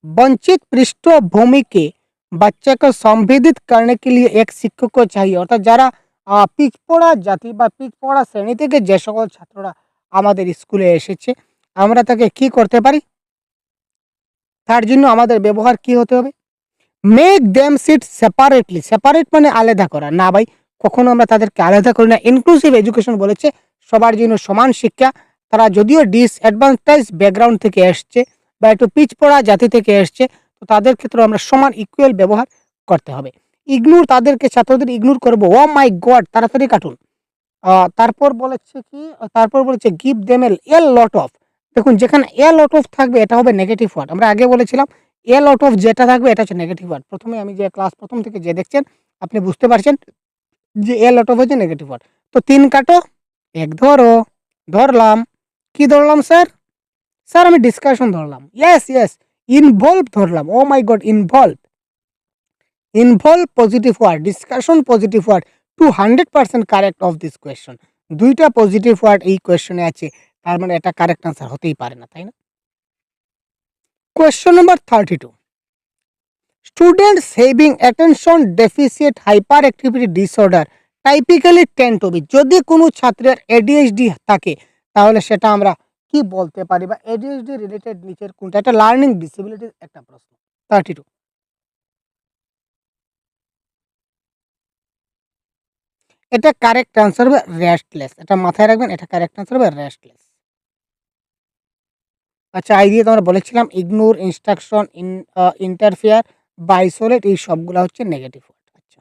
वंचित पृष्ठभूमि के बच्चे को संबोधित करने के लिए एक शिक्षक को चाहिए, अर्थात যারা পিছপড়া জাতি বা পিছপড়া শ্রেণী থেকে যে সকল ছাত্ররা আমাদের স্কুলে এসেছে আমরা তাকে কি করতে পারি, তার জন্য আমাদের ব্যবহার কি হতে হবে, make them sit separately, separate মানে আলাদা করা না ভাই, কখনো আমরা তাদেরকে আলাদা করি না। ইনক্লুসিভ এডুকেশন বলেছে সবার জন্য সমান শিক্ষা, তারা যদিও ডিসঅ্যাডভান্টেজ ব্যাকগ্রাউন্ড থেকে এসছে বা একটু পিছপড়া জাতি থেকে এসছে, তো তাদের ক্ষেত্রে আমরা সমান ইকুয়াল ব্যবহার করতে হবে। ইগনোর, তাদেরকে ছাত্রদের ইগনোর করবো, ও মাই গড তাড়াতাড়ি কাটুন। তারপর বলেছে কি, তারপর বলেছে give them A lot of, দেখুন যেখানে এ লট অফ থাকবে এটা হবে নেগেটিভ ওয়ার্ড, আমরা আগে বলেছিলাম এ লট অফ যেটা থাকবে এটা হচ্ছে নেগেটিভ ওয়ার্ড। প্রথমে আমি যে ক্লাস প্রথম থেকে যে দেখছেন আপনি বুঝতে পারছেন যে এ লট অফ হচ্ছে নেগেটিভ ওয়ার্ড। তো 3 কাটো, 1 ধরো, ধরলাম, কি ধরলাম স্যার, স্যার আমি ডিসকাশন ধরলাম, ইয়েস ইয়েস ইনভলভ ধরলাম, oh my god involve, involve positive word, discussion positive word, 200% correct of this question. দুইটা পজিটিভ ওয়ার্ড এই কোয়েশ্চনে আছে, তার মানে এটা কারেক্ট আনসার হতেই পারে না, তাই না। Question number 32. Students having attention deficit hyperactivity disorder typically tend to be, যদি কোনো ছাত্রের ADHD থাকে তাহলে সেটা আমরা কি বলতে পারি, বা ADHD রিলেটেড নিচের কোনটা, এটা লার্নিং ডিসেবিলিটির একটা প্রশ্ন। 32, এটা কারেক্ট আনসার হবে রেস্টলেস, এটা মাথায় রাখবেন, এটা কারেক্ট আনসার হবে রেস্টলেস। আচ্ছা আই দিয়ে তোমরা বলেছিলাম ইগনোর, ইনস্ট্রাকশন, ইন্টারফেয়ার বা আইসোলেট এই সবগুলা হচ্ছে নেগেটিভ ওয়ার্ড। আচ্ছা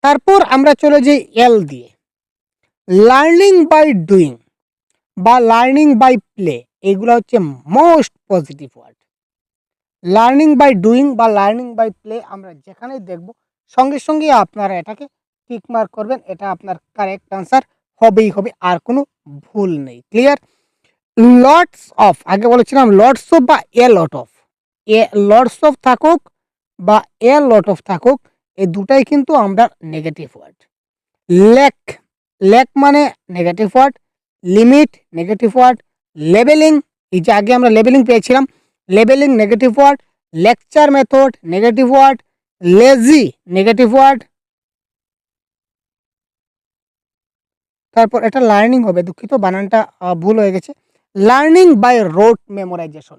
তারপর আমরা চলে যাই এল দিয়ে, লার্নিং বাই ডুইং বা লার্নিং বাই প্লে, এইগুলো হচ্ছে most positive word. Learning by doing বা লার্নিং বাই প্লে আমরা যেখানেই দেখব সঙ্গে সঙ্গে আপনারা এটাকে টিক মার্ক করবেন, এটা আপনার কারেক্ট আনসার হবেই হবে, আর কোনো ভুল নেই। ক্লিয়ার? লটস অফ, আগে বলেছিলাম লটস অফ বা a lot of, a lots of থাকুক বা এ লট অফ থাকুক, এই দুটাই কিন্তু আমরা নেগেটিভ ওয়ার্ড। ল্যাক, ল্যাক মানে negative word. Limit negative word. Labelling, এই যে আগে আমরা লেবেলিং পেয়েছিলাম, labelling negative word. Lecture method negative word. Lazy negative word. তারপর এটা লার্নিং হবে, দুঃখিত বানানটা ভুল হয়ে গেছে। Learning by rote memorisation,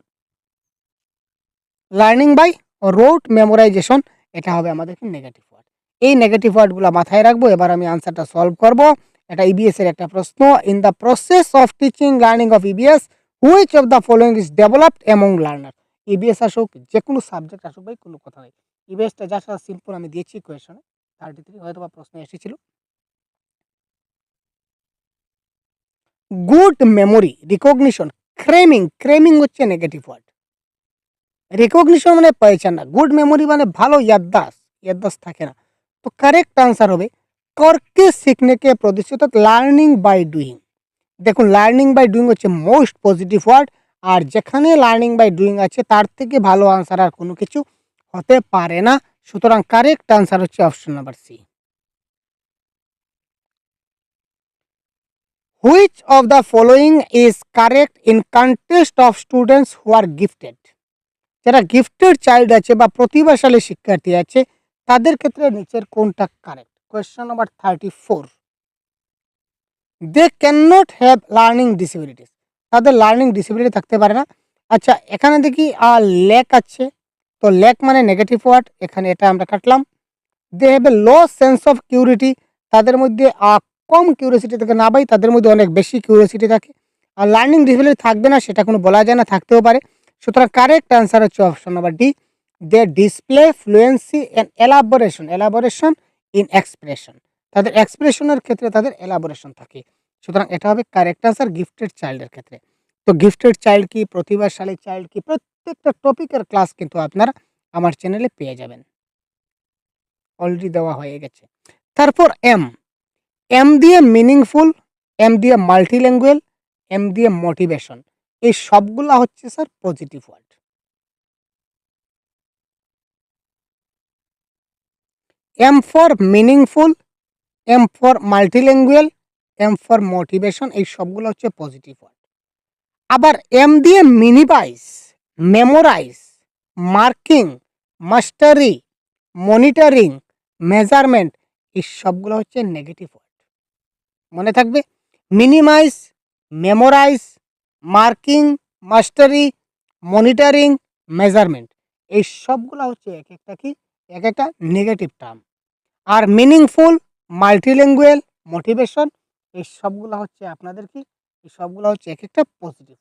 learning by rote memorisation, এটা হবে আমাদের নেগেটিভ ওয়ার্ড। এই নেগেটিভ ওয়ার্ডগুলো মাথায় রাখবো। এবার আমি আনসারটা সলভ করব। এটা ইবিএস এর একটা প্রশ্ন। In the process of teaching learning of EBS which of the following is developed among learner. EBS আসুক, যে কোনো সাবজেক্ট আসুক ভাই, কোনো কথা নেই। ইবিএসটা জাস্ট সিম্পল আমি দিয়েছি কোয়েশনে 33, হয়তো বা প্রশ্ন এসেছিল। গুড মেমোরি, রিকগনিশন, ক্রেমিং, ক্রেমিং হচ্ছে নেগেটিভ ওয়ার্ড। রিকগনিশন মানে পহচান না, গুড মেমোরি মানে ভালো याददाश्त, याददाश्त থাকে না। তো কারেক্ট आंसर হবে করকে सीखने के প্রতিশত লার্নিং বাই ডুইং। দেখুন লার্নিং বাই ডুইং হচ্ছে মোস্ট পজিটিভ ওয়ার্ড, আর যেখানে লার্নিং বাই ডুইং আছে তার থেকে ভালো आंसर আর কোনো কিছু হতে পারে না। সুতরাং কারেক্ট आंसर হচ্ছে option number C. Which of the following is correct in context of students who are gifted. যারা গিফটেড চাইল্ড আছে বা প্রতিভাশালী শিক্ষার্থী আছে তাদের ক্ষেত্রে নিচের কোনটা কারেক্ট। Question number 34, they can not have learning disabilities, তাদের লার্নিং ডিসেবিলিটি থাকতে পারে না। আচ্ছা এখানে দেখি ল্যাক আছে, তো ল্যাক মানে নেগেটিভ ওয়ার্ড, এখানে এটা আমরা কাটলাম। They have a low sense of security, তাদের মধ্যে কম কিউরিয়াসিটি থাকে না ভাই, তাদের মধ্যে অনেক বেশি কিউরিয়াসিটি থাকে। আর লার্নিং ডিসেবিলিটি থাকবে না সেটা কোনো বলা যায় না, থাকতেও পারে। সুতরাং কারেক্ট আনসার হচ্ছে option number D, they display fluency and elaboration, elaboration in expression, তাদের এক্সপ্রেশনের ক্ষেত্রে তাদের এলাবোরেশন থাকে। সুতরাং এটা হবে কারেক্ট আনসার গিফটেড চাইল্ডের ক্ষেত্রে। তো গিফটেড চাইল্ড কি, প্রতিভাশালী চাইল্ড কি, প্রত্যেকটা টপিকের ক্লাস কিন্তু আপনারা আমার চ্যানেলে পেয়ে যাবেন, অলরেডি দেওয়া হয়ে গেছে। তারপর এম, এম দিয়ে মিনিংফুল, এম দিয়ে মাল্টিল্যাঙ্গুয়াল, এম দিয়ে মোটিভেশন, এই সবগুলা হচ্ছে sir positive word. M for meaningful, M for multilingual, M for motivation, এই সবগুলো হচ্ছে পজিটিভ ওয়ার্ড। আবার এম দিয়ে minimise, memorise, marking, mastery, monitoring, measurement, এই সবগুলো হচ্ছে নেগেটিভ ওয়ার্ড। মনে থাকবে, minimise, memorise, marking, mastery, monitoring, measurement, এই সবগুলো হচ্ছে এক একটা কি, এক একটা নেগেটিভ টার্ম। আর মিনিংফুল, মাল্টিল্যাঙ্গুয়াল, মোটিভেশন, এই সবগুলো হচ্ছে আপনাদের কি, এই সবগুলো হচ্ছে এক একটা পজিটিভ।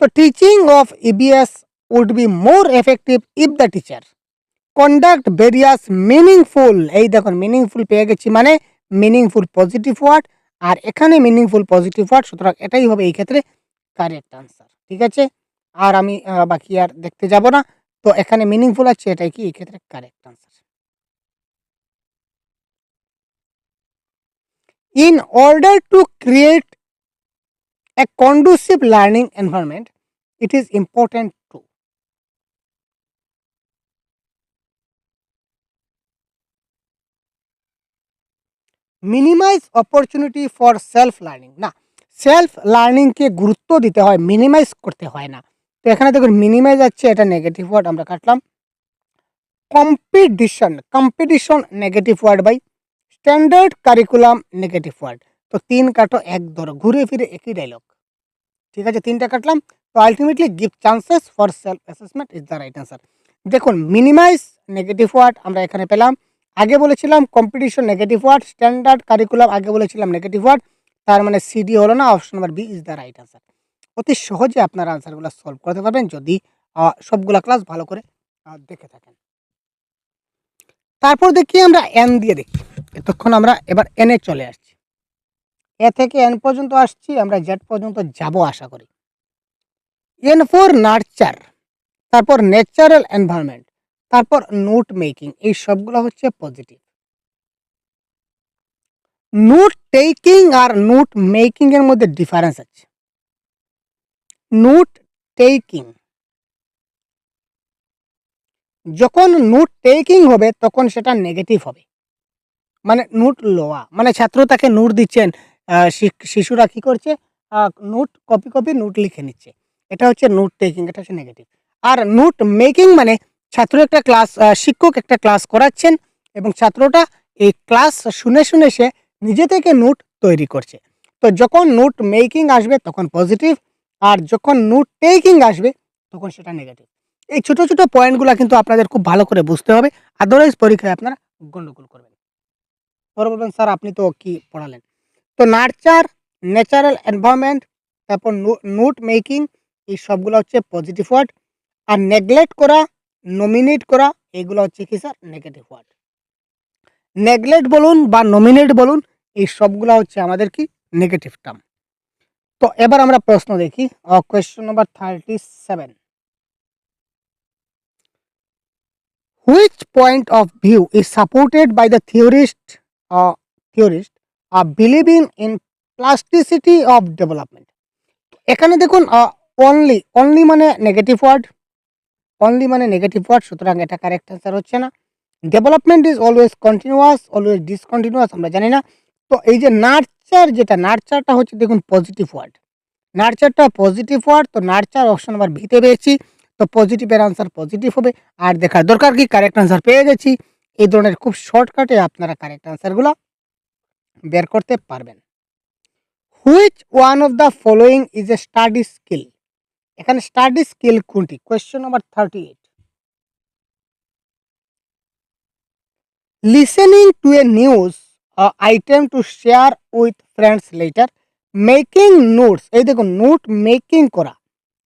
তো teaching of EVS would be more effective if the teacher conduct various meaningful, এই দেখুন মিনিংফুল পেয়ে গেছি মানে মিনিংফুল পজিটিভ ওয়ার্ড, আর এখানে মিনিংফুল পজিটিভ ওয়ার্ড, সুতরাং এটাই হবে এই ক্ষেত্রে কারেক্ট আনসার। ঠিক আছে, আর আমি বাকি আর দেখতে যাব না। তো এখানে মিনিংফুল আছে, এটাই কি এই ক্ষেত্রে correct answer. In order to create a conducive learning environment it is important to minimise opportunity for self learning, না সেলফ লার্নিংকে গুরুত্ব দিতে হয়, মিনিমাইজ করতে হয় না। তো এখানে দেখুন মিনিমাইজ আছে, এটা নেগেটিভ ওয়ার্ড আমরা কাটলাম। কম্পিটিশন, কম্পিটিশন নেগেটিভ ওয়ার্ড বাই। Standard curriculum negative word. তো 3 কাটো 1 ধরো, ঘুরে ফিরে একই ডায়লগ। ঠিক আছে, 3টা কাটলাম। তো ultimately give chances for self assessment is the right answer. দেখুন মিনিমাইজ নেগেটিভ ওয়ার্ড আমরা এখানে পেলাম। আগে বলেছিলাম competition negative word, standard curriculum আগে বলেছিলাম নেগেটিভ ওয়ার্ড, তার মানে সিডি হলো না, option number B is the right answer. অতি সহজে আপনারা আনসারগুলো সলভ করতে পারবেন যদি সবগুলা ক্লাস ভালো করে দেখে থাকেন। তারপর দেখি আমরা এন দিয়ে দেখি, এতক্ষণ আমরা এবার এনে চলে আসছি, এ থেকে এন পর্যন্ত আসছি, আমরা জেড পর্যন্ত যাব আশা করি। এন ফর নার্চার, তারপর ন্যাচারাল এনভায়রনমেন্ট, তারপর নোট মেকিং, এই সবগুলো হচ্ছে পজিটিভ। নোট টেকিং আর নোট মেকিং এর মধ্যে ডিফারেন্স আছে। নোট টেকিং, যখন নোট টেকিং হবে তখন সেটা নেগেটিভ হবে, মানে নোট লওয়া, মানে ছাত্র তাকে নোট দিচ্ছেন, শিশুরা কি করছে, নোট কপি নোট লিখে নিচ্ছে, এটা হচ্ছে নোট টেকিং, এটা হচ্ছে নেগেটিভ। আর নোট মেকিং মানে ছাত্র একটা ক্লাস, শিক্ষক একটা ক্লাস করাচ্ছেন এবং ছাত্রটা এই ক্লাস শুনে শুনে সে নিজে থেকে নোট তৈরি করছে। তো যখন নোট মেকিং আসবে তখন পজিটিভ, আর যখন নোট টেকিং আসবে তখন সেটা নেগেটিভ। এই ছোট ছোট পয়েন্টগুলো কিন্তু আপনাদের খুব ভালো করে বুঝতে হবে, আদারওয়াইজ পরীক্ষায় আপনারা গন্ডগোল করবেন। পরে বলবেন স্যার আপনি তো কি পড়ালেন। তো নার্চার, ন্যাচারাল এনভায়রনমেন্ট, তারপর নোট মেকিং, এই সবগুলো হচ্ছে পজিটিভ ওয়ার্ড। আর নেগলেক্ট করা, নমিনেট করা, এগুলো হচ্ছে কি স্যার নেগেটিভ ওয়ার্ড। নেগলেক্ট বলুন বা নমিনেট বলুন, এই সবগুলো হচ্ছে আমাদের কি নেগেটিভ টার্ম। তো এবার আমরা প্রশ্ন দেখি, question number 37, which point of view is supported by the theorist believing in plasticity of development. এখানে দেখুন, অনলি, অনলি মানে নেগেটিভ ওয়ার্ড, অনলি মানে নেগেটিভ ওয়ার্ড, সুতরাং এটা কারেক্ট অ্যান্সার হচ্ছে না। Development is always continuous, always discontinuous আমরা জানি না। তো এই যে নার্চার, যেটা নার্চারটা হচ্ছে দেখুন পজিটিভ ওয়ার্ড, নার্চারটা পজিটিভ ওয়ার্ড, তো নার্চার অপশন নাম্বার ভিতে পেয়েছি, তো পজিটিভের আনসার পজিটিভ হবে। আর দেখার দরকার কি, কারেক্ট আনসার পেয়ে গেছি। এই ধরনের খুব শর্টকাটে আপনারা কারেক্ট আনসারগুলো বের করতে পারবেন। Which one of the following is a study skill, এখানে স্টাডি স্কিল কোনটি, question number 38। Listening to A news item to share with friends letter, making notes, এই দেখুন নোট মেকিং করা,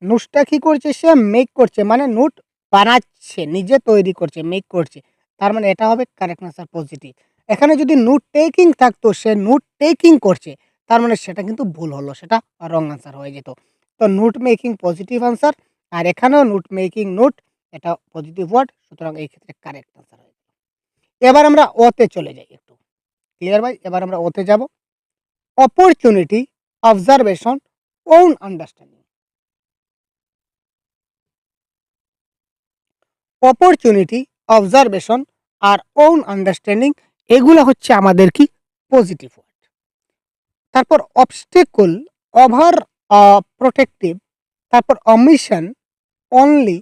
নোটসটা কি করছে সে মেক করছে, মানে নোট বানাচ্ছে, নিজে তৈরি করছে, মেক করছে, তার মানে এটা হবে কারেক্ট আনসার পজিটিভ। এখানে যদি নোট টেকিং থাকতো, সে নোট টেকিং করছে, তার মানে সেটা কিন্তু ভুল হলো, সেটা রং আনসার হয়ে যেত। তো নোট মেকিং পজিটিভ আনসার, আর এখানেও নোট মেকিং, নোট এটা পজিটিভ ওয়ার্ড, সুতরাং এই ক্ষেত্রে কারেক্ট আনসার হয়ে যেত। এবার আমরা ওতে চলে যাই একটু, ক্লিয়ার ভাই? এবার আমরা ওতে যাব। Opportunity, observation, own understanding. Opportunity, observation আর ওন আন্ডারস্ট্যান্ডিং, এগুলো হচ্ছে আমাদের কি পজিটিভ ওয়ার্ড। তারপর অবস্টেকল, ওভার প্রোটেক্টিভ, তারপর অমিশন, অনলি,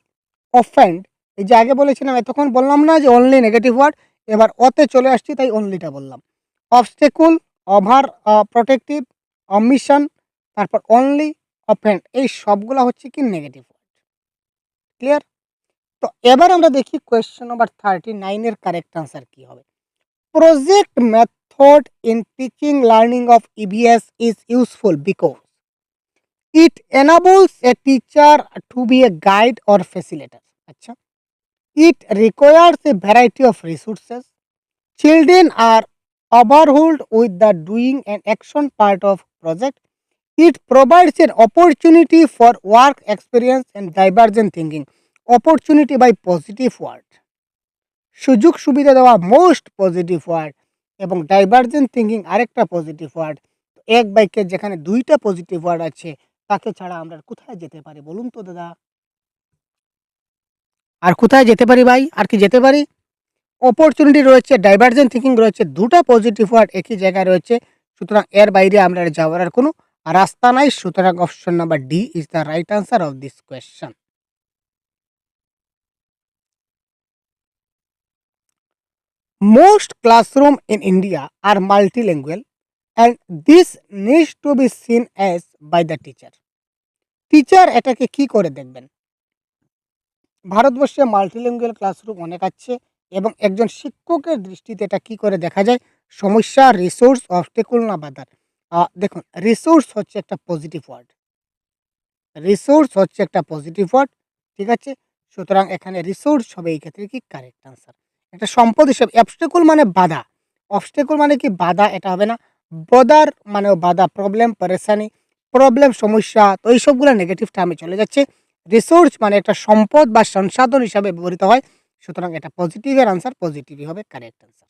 অফেন্ড, এই যে আগে বলেছিলাম, এতক্ষণ বললাম না যে অনলি নেগেটিভ ওয়ার্ড, এবার ওতে চলে আসছি তাই অনলিটা বললাম। অবস্টেকল, ওভার প্রোটেক্টিভ, অমিশন, তারপর অনলি, অফেন্ড, এই সবগুলো হচ্ছে কি নেগেটিভ ওয়ার্ড। ক্লিয়ার? তো এবার আমরা দেখি কোয়েশ্চেন নাম্বার 39 এর কারেক্ট আনসার কি হবে। Project method in teaching learning of EVS is useful because it enables a teacher to be a guide or facilitator. আচ্ছা, it requires a variety of resources. Children are overwhelmed with the doing and action part of project. It provides an opportunity for work experience and divergent thinking. Opportunity by positive word. সুযোগ সুবিধা দেওয়া মোস্ট পজিটিভ ওয়ার্ড, এবং ডাইভার্জেন্ট থিঙ্কিং আরেকটা পজিটিভ ওয়ার্ড। এক বাক্যে যেখানে দুইটা পজিটিভ ওয়ার্ড আছে, তাকে ছাড়া আমরা কোথায় যেতে পারি বলুন তো দাদা? আর কোথায় যেতে পারি ভাই? আর কি যেতে পারি? অপরচুনিটি রয়েছে, ডাইভার্জেন্ট থিঙ্কিং রয়েছে, দুটা পজিটিভ ওয়ার্ড একই জায়গায় রয়েছে, সুতরাং এর বাইরে আমরা যাওয়ার আর কোনো রাস্তা নাই। সুতরাং option number D is the right answer of this question. Most classrooms in India are multilingual and this needs to be seen as by the teacher. Teacher এটাকে কি করে দেখবেন? ভারতবর্ষে মাল্টিলিঙ্গুয়াল ক্লাসরুম অনেক আছে এবং একজন শিক্ষকের দৃষ্টিতে এটা কি করে দেখা যায়? সমস্যা, রিসোর্স, অবস্টেকল না বাধার? দেখুন, রিসোর্স হচ্ছে একটা পজিটিভ ওয়ার্ড, রিসোর্স হচ্ছে একটা পজিটিভ ওয়ার্ড, ঠিক আছে? সুতরাং এখানে রিসোর্স হবে এই ক্ষেত্রে কি কারেক্ট আনসার। একটা সম্পদ হিসেবে, অবস্টেকল মানে বাধা, অবস্টেকল মানে কি বাধা, এটা হবে না। বদার মানে বাধা, প্রবলেম, পরেশানি, প্রবলেম সমস্যা, তো এই সবগুলো নেগেটিভ টার্মে চলে যাচ্ছে। রিসোর্স মানে একটা সম্পদ বা সংসাধন হিসাবে ব্যবহৃত হয়, সুতরাং এটা পজিটিভের আনসার পজিটিভই হবে কারেক্ট আনসার।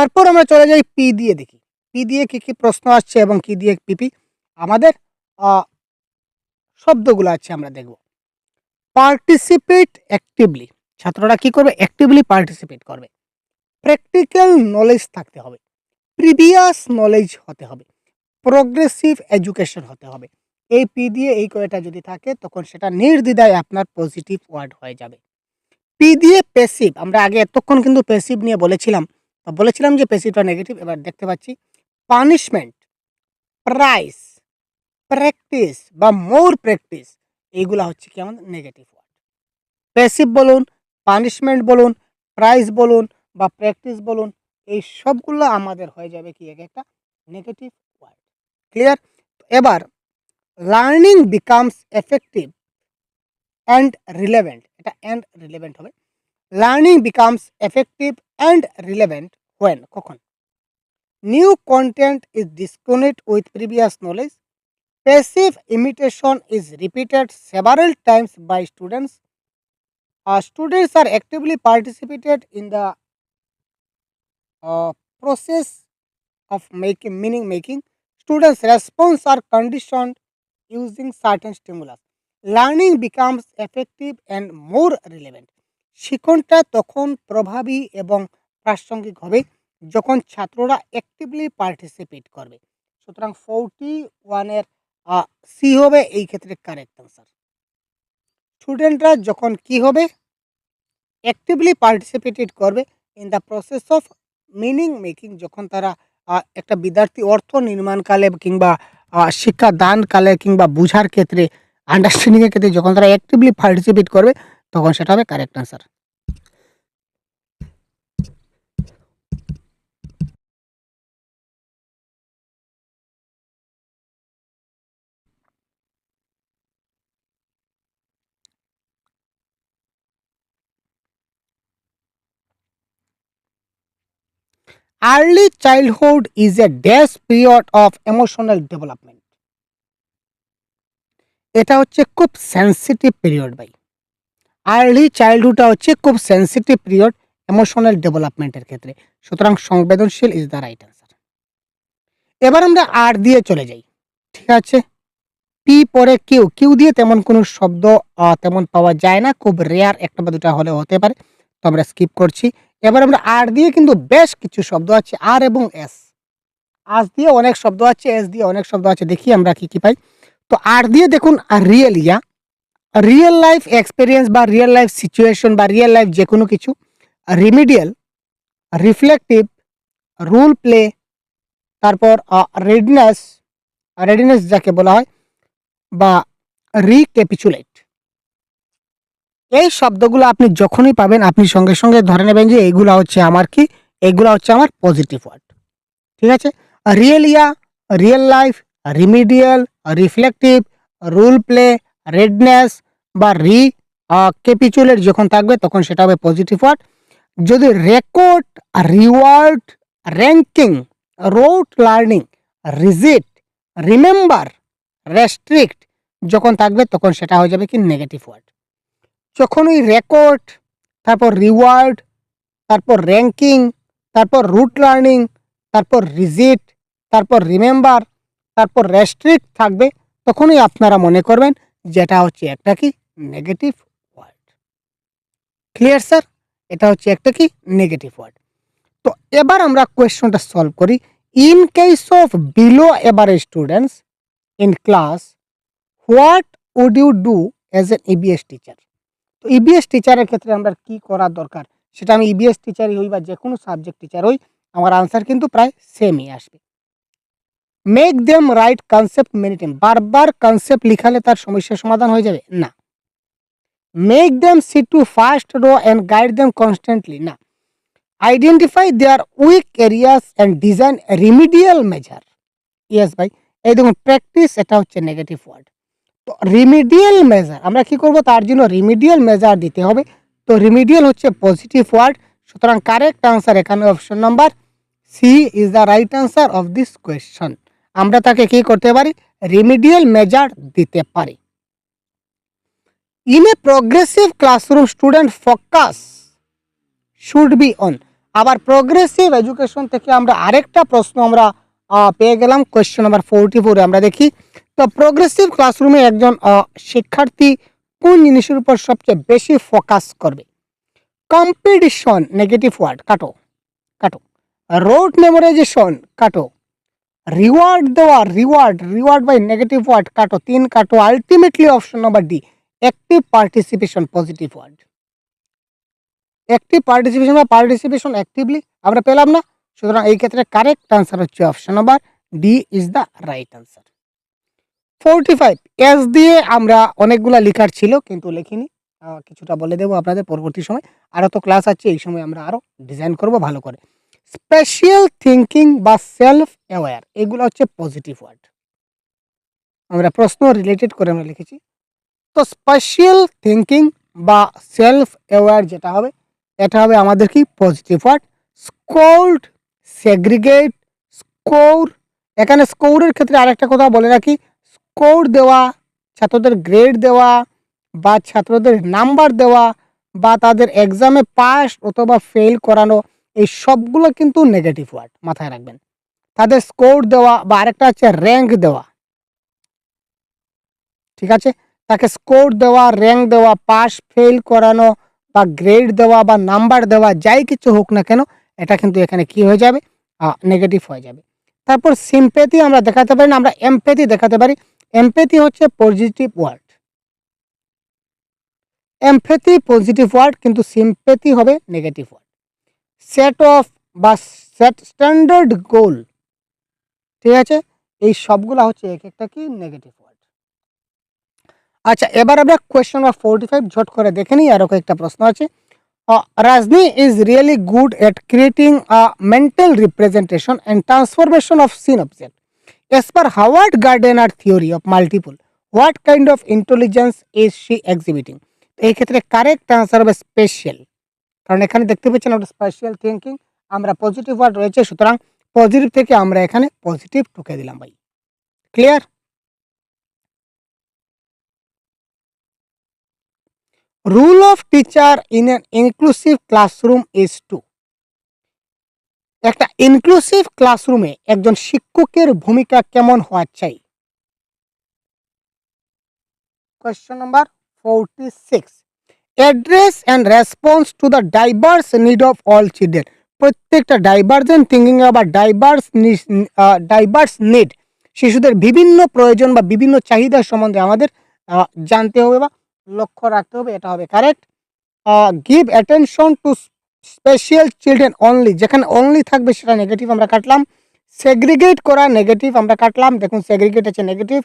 তারপর আমরা চলে যাই পি দিয়ে, দেখি পি দিয়ে কি কি প্রশ্ন আসছে এবং কি দিয়ে পিপি আমাদের শব্দগুলো আছে আমরা দেখব। পার্টিসিপেট অ্যাক্টিভলি, ছাত্ররা কি করবে? অ্যাক্টিভলি পার্টিসিপেট করবে। প্র্যাকটিক্যাল নলেজ থাকতে হবে, প্রিভিয়াস নলেজ হতে হবে, প্রোগ্রেসিভ এডুকেশন হতে হবে। এই পি দিয়ে এই কয়টা যদি থাকে তখন সেটা নির্দ্বিধায় আপনার পজিটিভ ওয়ার্ড হয়ে যাবে। পি দিয়ে প্যাসিভ, আমরা আগে এতক্ষণ কিন্তু প্যাসিভ নিয়ে বলেছিলাম যে প্যাসিভটা নেগেটিভ। এবার দেখতে পাচ্ছি পানিশমেন্ট, প্রাইস, প্র্যাকটিস বা মোর প্র্যাকটিস, এইগুলা হচ্ছে কি আমাদের নেগেটিভ ওয়ার্ড। প্যাসিভ বলুন, পানিশমেন্ট বলুন, প্রাইস বলুন বা প্র্যাকটিস বলুন, এই সবগুলো আমাদের হয়ে যাবে কি একটা নেগেটিভ ওয়ার্ড। ক্লিয়ার? এবার learning becomes effective and relevant, এটা অ্যান্ড রিলেভেন্ট হবে। Learning becomes effective and relevant when, কখন? New content is disconnect with previous knowledge, passive imitation is repeated several times by students. Students are actively participated in the process of meaning making. Students' response are conditioned using certain stimulus. Learning becomes effective and more relevant. শিক্ষণটা তখন প্রভাবী এবং প্রাসঙ্গিক হবে যখন ছাত্ররা অ্যাক্টিভলি পার্টিসিপেট করবে। সুতরাং 41-এর সি হবে এই ক্ষেত্রে কারেক্ট আনসার। স্টুডেন্টরা যখন কি হবে? অ্যাক্টিভলি পার্টিসিপেটেড করবে in the process of meaning making, যখন তারা একটা বিদ্যার্থী অর্থ নির্মাণকালে কিংবা শিক্ষা দানকালে কিংবা বুঝার ক্ষেত্রে, আন্ডারস্ট্যান্ডিংয়ের ক্ষেত্রে যখন তারা অ্যাক্টিভলি পার্টিসিপেট করবে তখন সেটা হবে correct answer. Early childhood is a dash period of emotional development. এটা হচ্ছে খুব সেন্সিটিভ পিরিয়ড ভাই। আর্লি চাইল্ডহুডটা হচ্ছে খুব সেন্সিটিভ পিরিয়ড ইমোশনাল ডেভেলপমেন্টের ক্ষেত্রে, সুতরাং সংবেদনশীল ইজ দ্য রাইট আনসার। এবার আমরা আর দিয়ে চলে যাই, ঠিক আছে। পি পরে কিউ, কিউ দিয়ে তেমন কোনো শব্দ তেমন পাওয়া যায় না, খুব রেয়ার একটা বা দুটা হলে হতে পারে, তো আমরা স্কিপ করছি। এবার আমরা আর দিয়ে কিন্তু বেশ কিছু শব্দ আছে, আর এবং এস। আস দিয়ে অনেক শব্দ আছে, এস দিয়ে অনেক শব্দ আছে, দেখি আমরা কি কি পাই। তো আর দিয়ে দেখুন রিয়েল, রিয়েল লাইফ এক্সপিরিয়েন্স বা রিয়েল লাইফ সিচুয়েশন বা রিয়েল লাইফ যে কোনো কিছু। রিমিডিয়াল, রিফ্লেকটিভ, রোল প্লে, তারপর রেডিনেস, রেডিনেস যাকে বলা হয়, বা রিক্যাপিচুলেট। এই শব্দগুলো আপনি যখনই পাবেন আপনি সঙ্গে সঙ্গে ধরে নেবেন যে এইগুলা হচ্ছে আমার কি, এইগুলা হচ্ছে আমার পজিটিভ ওয়ার্ড, ঠিক আছে। Realia, real life, remedial, reflective, role play, readiness বা ক্যাপিচুলেট যখন থাকবে তখন সেটা হবে পজিটিভ ওয়ার্ড। যদি record, reward, ranking, rote learning, rigid, remember, restrict যখন থাকবে তখন সেটা হয়ে যাবে কি নেগেটিভ ওয়ার্ড। যখন ওই রেকর্ড, তারপর রিওয়ার্ড, তারপর র্যাঙ্কিং, তারপর রুট লার্নিং, তারপর রিজিট, তারপর রিমেম্বার, তারপর রেস্ট্রিক্ট থাকবে তখনই আপনারা মনে করবেন যেটা হচ্ছে একটা কি নেগেটিভ ওয়ার্ড। Clear sir? এটা হচ্ছে একটা কি নেগেটিভ ওয়ার্ড। তো এবার আমরা কোয়েশ্চনটা সলভ করি। In case of below average students in class, what would you do as an EVS teacher? তো ইবিএস টিচারের ক্ষেত্রে আমরা কি করা দরকার, সেটা আমি ইবিএস টিচারই হই বা যে কোনো সাবজেক্ট টিচার হই, আমার আনসার কিন্তু প্রায় সেমই আসবে। Make them write concept many time, বারবার কনসেপ্ট লিখালে তার সমস্যার সমাধান হয়ে যাবে না। Make them sit to first row and guide them constantly, না। Identify their weak areas and design remedial measure, yes ভাই। এই দেখুন প্র্যাকটিস, এটা হচ্ছে নেগেটিভ ওয়ার্ড। তো রিমিডিয়াল মেজার আমরা কি করব, তার জন্য রিমিডিয়াল মেজার দিতে হবে। তো রিমিডিয়াল হচ্ছে পজিটিভ ওয়ার্ড, সুতরাং কারেক্ট আনসার এখানে option number C is the right answer of this question. আমরা তাকে কি করতে পারি, রিমিডিয়াল মেজার দিতে পারি। In a progressive classroom student focus should be on, আবার প্রোগ্রেসিভ এডুকেশন থেকে আমরা আরেকটা প্রশ্ন আমরা পেয়ে গেলাম কোয়েশ্চেন নাম্বার 44 আমরা দেখি। তো প্রোগ্রেসিভ ক্লাসরুমে একজন শিক্ষার্থী কোন জিনিসের উপর সবচেয়ে বেশি ফোকাস করবে? কম্পিটিশন নেগেটিভ ওয়ার্ড কাটো কাটো, রোড মেমোরাইজেশন কাটো, রিওয়ার্ড দেওয়া রিওয়ার্ড রিওয়ার্ড বাই নেগেটিভ ওয়ার্ড কাটো, 3 কাটো। Ultimately option number D active participation positive word. Active participation বা পার্টিসিপেশন অ্যাক্টিভলি আমরা পেলাম না, সুতরাং এই ক্ষেত্রে কারেক্ট আনসার হচ্ছে option number D is the right answer. 45 S দিয়ে আমরা অনেকগুলা লিখার ছিল কিন্তু লিখিনি, কিছুটা বলে দেবো আপনাদের পরবর্তী সময়। আরও তো ক্লাস আছে, এই সময় আমরা আরও ডিজাইন করব ভালো করে। স্পেশাল থিঙ্কিং বা সেলফ অ্যাওয়্যার এগুলো হচ্ছে পজিটিভ ওয়ার্ড, আমরা প্রশ্ন রিলেটেড করে আমরা লিখেছি। তো স্পেশাল থিঙ্কিং বা সেলফ অ্যাওয়্যার যেটা হবে এটা হবে আমাদের কি positive word. Scold, segregate, score. এখানে স্কোরের ক্ষেত্রে আরেকটা কথা বলে রাখি, স্কোর দেওয়া, ছাত্রদের গ্রেড দেওয়া বা ছাত্রদের নাম্বার দেওয়া বা তাদের এক্সামে পাস অথবা ফেল করানো, এই সবগুলো কিন্তু নেগেটিভ ওয়ার্ড, মাথায় রাখবেন। তাদের স্কোর দেওয়া বা আরেকটা হচ্ছে র্যাঙ্ক দেওয়া, ঠিক আছে? তাকে স্কোর দেওয়া, র্যাঙ্ক দেওয়া, পাস ফেল করানো বা গ্রেড দেওয়া বা নাম্বার দেওয়া, যাই কিছু হোক না কেন এটা কিন্তু এখানে কি হয়ে যাবে, নেগেটিভ হয়ে যাবে। তারপর সিম্প্যাথি আমরা দেখাতে পারি না, আমরা এমপ্যাথি দেখাতে পারি। এমপ্যাথি হচ্ছে positive word, empathy positive word, কিন্তু সিম্প্যাথি হবে নেগেটিভ ওয়ার্ড। সেট অফ বা সেট স্ট্যান্ডার্ড গোল, ঠিক আছে? এই সবগুলা হচ্ছে এক একটা কি নেগেটিভ ওয়ার্ড। আচ্ছা, এবার আমরা কোয়েশ্চেন নাম্বার 45 ঝট করে দেখে নিই, আরও কয়েকটা প্রশ্ন আছে। Rajni is really good at creating a mental representation and transformation of scene object. As per Howard Gardner theory of multiple, what kind of intelligence is she exhibiting? এই ক্ষেত্রে কারেক্ট আনসার হবে স্পেশাল, কারণ এখানে দেখতে পাচ্ছেন আমরা স্পেশাল থিঙ্কিং, আমরা পজিটিভ ওয়ার্ড রয়েছে, সুতরাং পজিটিভ থেকে আমরা এখানে পজিটিভ ঢুকে দিলাম ভাই। Clear? Role of teacher in an inclusive classroom is to. একটা ইনক্লুসিভ ক্লাসরুমে একজন শিক্ষকের ভূমিকা কেমন হওয়া চাই? Question number 46, address and response to the diverse need of all children. প্রত্যেকটা ডাইভার্জেন্ট থিঙ্কিং বা ডাইভার্স নিড, শিশুদের বিভিন্ন প্রয়োজন বা বিভিন্ন চাহিদা সম্বন্ধে আমাদের জানতে হবে বা লক্ষ্য রাখতে হবে, এটা হবে correct. Give attention to special children only, যেখানে অনলি থাকবে সেটা নেগেটিভ আমরা কাটলাম। সেগ্রিগেট করা নেগেটিভ আমরা কাটলাম, দেখুন সেগ্রিগেট আছে নেগেটিভ।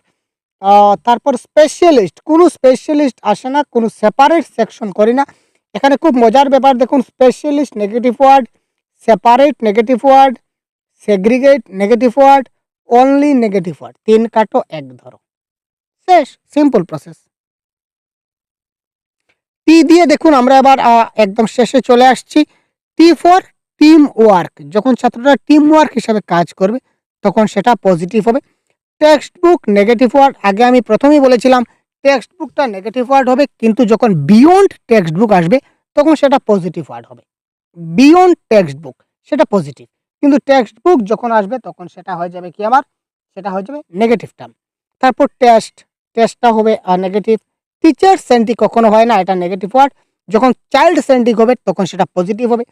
তারপর স্পেশালিস্ট, কোনো স্পেশালিস্ট আসে না, কোনো সেপারেট সেকশন করি না। এখানে খুব মজার ব্যাপার দেখুন, specialist negative word, separate negative word, segregate negative word, only negative word, 3 কাটো 1 ধরো, শেষ, সিম্পল প্রসেস। টি দিয়ে দেখুন আমরা এবার একদম শেষে চলে আসছি। টি ফর টিম ওয়ার্ক, যখন ছাত্ররা টিম ওয়ার্ক হিসাবে কাজ করবে তখন সেটা পজিটিভ হবে। টেক্সট বুক নেগেটিভ ওয়ার্ড, আগে আমি প্রথমেই বলেছিলাম টেক্সট বুকটা নেগেটিভ ওয়ার্ড হবে, কিন্তু যখন বিয়ন্ড টেক্সট বুক আসবে তখন সেটা পজিটিভ ওয়ার্ড হবে। বিয়ন্ড টেক্সট বুক সেটা পজিটিভ, কিন্তু টেক্সট বুক যখন আসবে তখন সেটা হয়ে যাবে কি আমার, সেটা হয়ে যাবে নেগেটিভ টার্ম। তারপর টেস্টটা হবে নেগেটিভ। টিচার সেন্ট্রিক কখনো হয় না, এটা নেগেটিভ ওয়ার্ড। যখন চাইল্ড সেন্ট্রিক হবে তখন সেটা পজিটিভ হবে।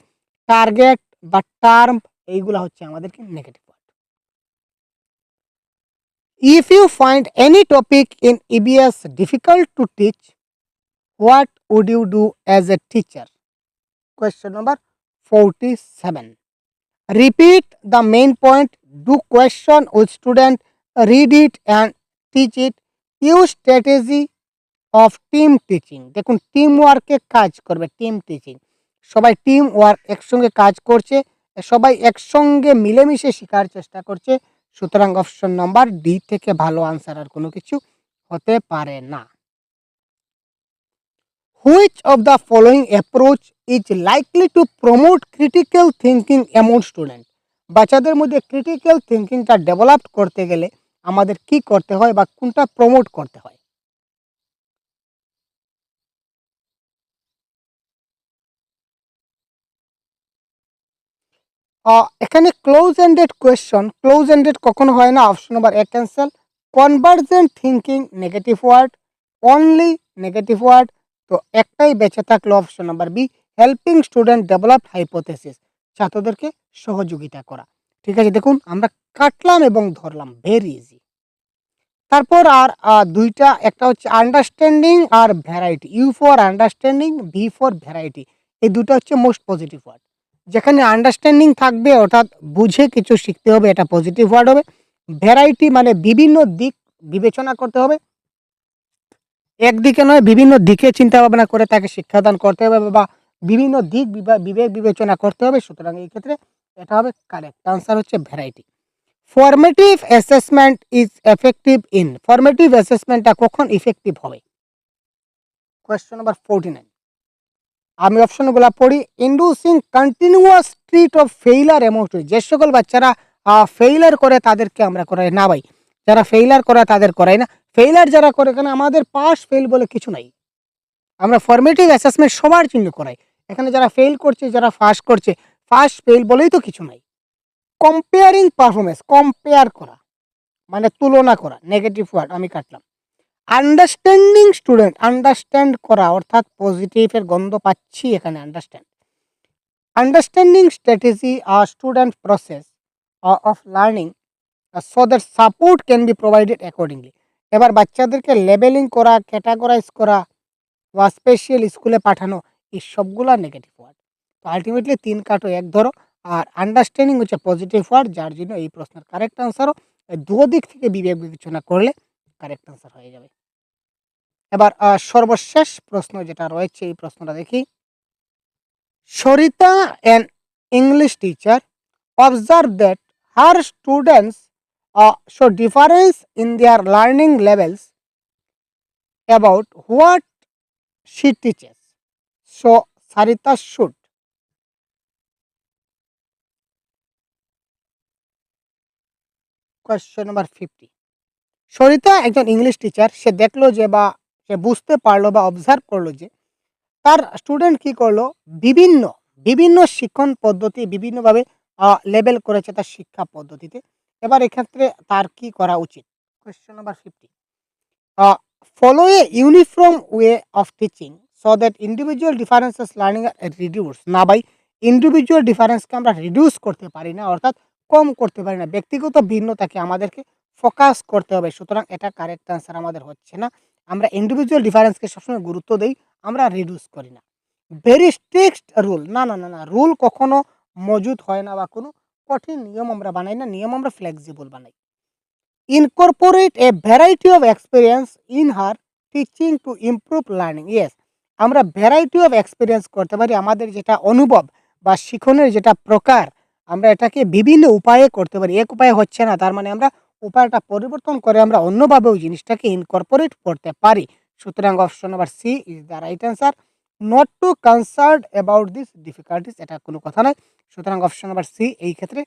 টার্গেট বা টার্ম এইগুলা হচ্ছে আমাদের কি negative word. If you find any topic in EBS difficult to teach, what would you do as a teacher? Question number 47. Repeat the main point, do question with student, read it and teach it, use strategy of team teaching. দেখুন টিম ওয়ার্কে কাজ করবে, টিম টিচিং, সবাই টিম ওয়ার্ক একসঙ্গে কাজ করছে, সবাই একসঙ্গে মিলেমিশে শেখার চেষ্টা করছে, সুতরাং অপশন নাম্বার ডি থেকে ভালো আনসার আর কোনো কিছু হতে পারে না। Which of the following approach is likely to promote critical thinking among students? বাচ্চাদের মধ্যে ক্রিটিক্যাল থিঙ্কিংটা ডেভেলপ করতে গেলে আমাদের কি করতে হয় বা কোনটা প্রমোট করতে হয়? এখানে close ended question, close ended কখনো হয় না। Option number A cancel. Convergent thinking negative word, only negative word. তো একটাই বেঁচে থাকলো option number B, helping student develop hypothesis, ছাত্রদেরকে সহযোগিতা করা। ঠিক আছে, দেখুন আমরা কাটলাম এবং ধরলাম, ভেরি ইজি। তারপর আর দুইটা, একটা হচ্ছে আন্ডারস্ট্যান্ডিং আর variety. U for understanding, V for variety. এই দুটো হচ্ছে মোস্ট পজিটিভ ওয়ার্ড। যেখানে আন্ডারস্ট্যান্ডিং থাকবে অর্থাৎ বুঝে কিছু শিখতে হবে, এটা পজিটিভ ওয়ার্ড হবে। ভ্যারাইটি মানে বিভিন্ন দিক বিবেচনা করতে হবে, একদিকে নয় বিভিন্ন দিকে চিন্তা ভাবনা করে তাকে শিক্ষাদান করতে হবে বা বিভিন্ন দিক বিবেক বিবেচনা করতে হবে। সুতরাং এই ক্ষেত্রে এটা হবে কারেক্ট আনসার হচ্ছে variety. Formative assessment is effective in, formative অ্যাসেসমেন্টটা কখন ইফেক্টিভ হবে? Question number 49। আমি অপশনগুলো পড়ি। Inducing continuous threat of failure among student, যে সকল বাচ্চারা ফেইলার করে তাদেরকে আমরা করাই না ভাই, যারা ফেইলার করে তাদের করাই না। ফেইলার যারা করে, এখানে আমাদের পাস ফেল বলে কিছু নাই। আমরা ফরমেটিভ অ্যাসেসমেন্ট সবার জন্য করাই। এখানে যারা ফেল করছে, যারা পাস করছে, পাস ফেল বলেই তো কিছু নাই। কম্পেয়ারিং পারফরমেন্স, কম্পেয়ার করা মানে তুলনা করা, নেগেটিভ ওয়ার্ড আমি কাটলাম। আন্ডারস্ট্যান্ডিং স্টুডেন্ট, আন্ডারস্ট্যান্ড করা অর্থাৎ পজিটিভের গন্ধ পাচ্ছি এখানে, আন্ডারস্ট্যান্ড। আন্ডারস্ট্যান্ডিং স্ট্র্যাটেজি আর student process of learning so that support can be provided accordingly. এবার বাচ্চাদেরকে লেবেলিং করা, ক্যাটাগরাইজ করা বা স্পেশাল স্কুলে পাঠানো, এই সবগুলা নেগেটিভ ওয়ার্ড। তো আলটিমেটলি ৩ কাটো ১ ধরো। আর আন্ডারস্ট্যান্ডিং হচ্ছে পজিটিভ ওয়ার্ড, যার জন্য এই প্রশ্নের কারেক্ট আনসারও দিক থেকে বিবেক বিবেচনা করলে কারেক্ট আনসার হয়ে যাবে। এবার সর্বশেষ প্রশ্ন যেটা রয়েছে, এই প্রশ্নটা দেখি। Sarita an English teacher observe that her students show difference in their learning levels about what she teaches. So Sarita should. Question number 50. Sarita একজন ইংলিশ টিচার, সে দেখলো যে বা সে বুঝতে পারলো বা অবজার্ভ করলো যে তার স্টুডেন্ট কি করলো, বিভিন্ন বিভিন্ন শিক্ষণ পদ্ধতি বিভিন্নভাবে লেবেল করেছে তার শিক্ষা পদ্ধতিতে। এবার এক্ষেত্রে তার কি করা উচিত? Question number 50। Follow a uniform way of teaching so that individual differences learning আর রিডিউস। না ভাই, ইন্ডিভিজুয়াল ডিফারেন্সকে আমরা রিডিউস করতে পারি না, অর্থাৎ কম করতে পারি না। ব্যক্তিগত ভিন্নতাকে আমাদেরকে ফোকাস করতে হবে। সুতরাং এটা কারেক্ট আনসার আমাদের হচ্ছে না। আমরা ইন্ডিভিজুয়াল ডিফারেন্সকে সবসময় গুরুত্ব দেই, আমরা রিডিউস করি না। ভেরি স্ট্রিক্ট রুল, না না না না, রুল কখনো মজুদ হয় না বা কোনো কঠিন নিয়ম আমরা বানাই না, নিয়ম আমরা ফ্লেক্সিবল বানাই। Incorporate a variety of experience in her teaching to improve learning. Yes, আমরা ভ্যারাইটি অফ এক্সপেরিয়েন্স করতে পারি। আমাদের যেটা অনুভব বা শিখনের যেটা প্রকার, আমরা এটাকে বিভিন্ন উপায়ে করতে পারি। এক উপায়ে হচ্ছে না তার মানে আমরা উপায়টা পরিবর্তন করে আমরা অন্যভাবেও জিনিসটাকে ইনকর্পোরেট করতে পারি। সুতরাং option number C is the right answer. Not to concern about this difficulties, এটা কোনো কথা নয়। সুতরাং অপশন নাম্বার সি এই ক্ষেত্রে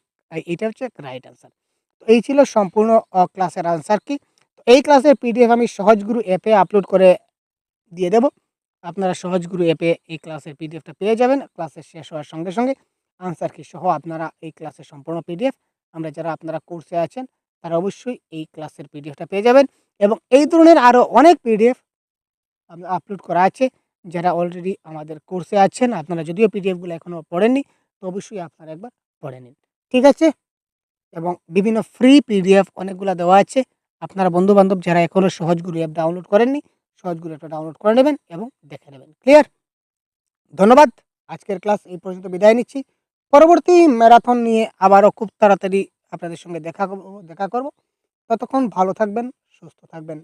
এইটা হচ্ছে রাইট অ্যান্সার। তো এই ছিল সম্পূর্ণ ক্লাসের আনসার কি। তো এই ক্লাসের পিডিএফ আমি সহজগুরু অ্যাপে আপলোড করে দিয়ে দেব। আপনারা সহজগুরু অ্যাপে এই ক্লাসের পিডিএফটা পেয়ে যাবেন। ক্লাসের শেষ হওয়ার সঙ্গে সঙ্গে আনসার কি সহ আপনারা এই ক্লাসের সম্পূর্ণ পিডিএফ, আমরা যারা আপনারা কোর্সে আছেন তারা অবশ্যই এই ক্লাসের পিডিএফটা পেয়ে যাবেন। এবং এই ধরনের আরও অনেক পিডিএফ আপলোড করা আছে। যারা অলরেডি আমাদের কোর্সে আছেন, আপনারা যদিও পিডিএফগুলো এখনও পড়েননি, তো অবশ্যই আপনারা একবার পড়ে নিন। ঠিক আছে? এবং বিভিন্ন ফ্রি পিডিএফ অনেকগুলা দেওয়া আছে। আপনারা বন্ধু-বান্ধব যারা এখনো সহজগুরু অ্যাপ ডাউনলোড করেননি, সহজগুরু অ্যাপটা ডাউনলোড করে নেবেন এবং দেখে নেবেন। ক্লিয়ার? ধন্যবাদ। আজকের ক্লাস এই পর্যন্ত বিদায় নিচ্ছি। পরবর্তী ম্যারাথন নিয়ে আবারও খুব তাড়াতাড়ি আপনাদের সঙ্গে দেখা করব। ততক্ষণ ভালো থাকবেন, সুস্থ থাকবেন।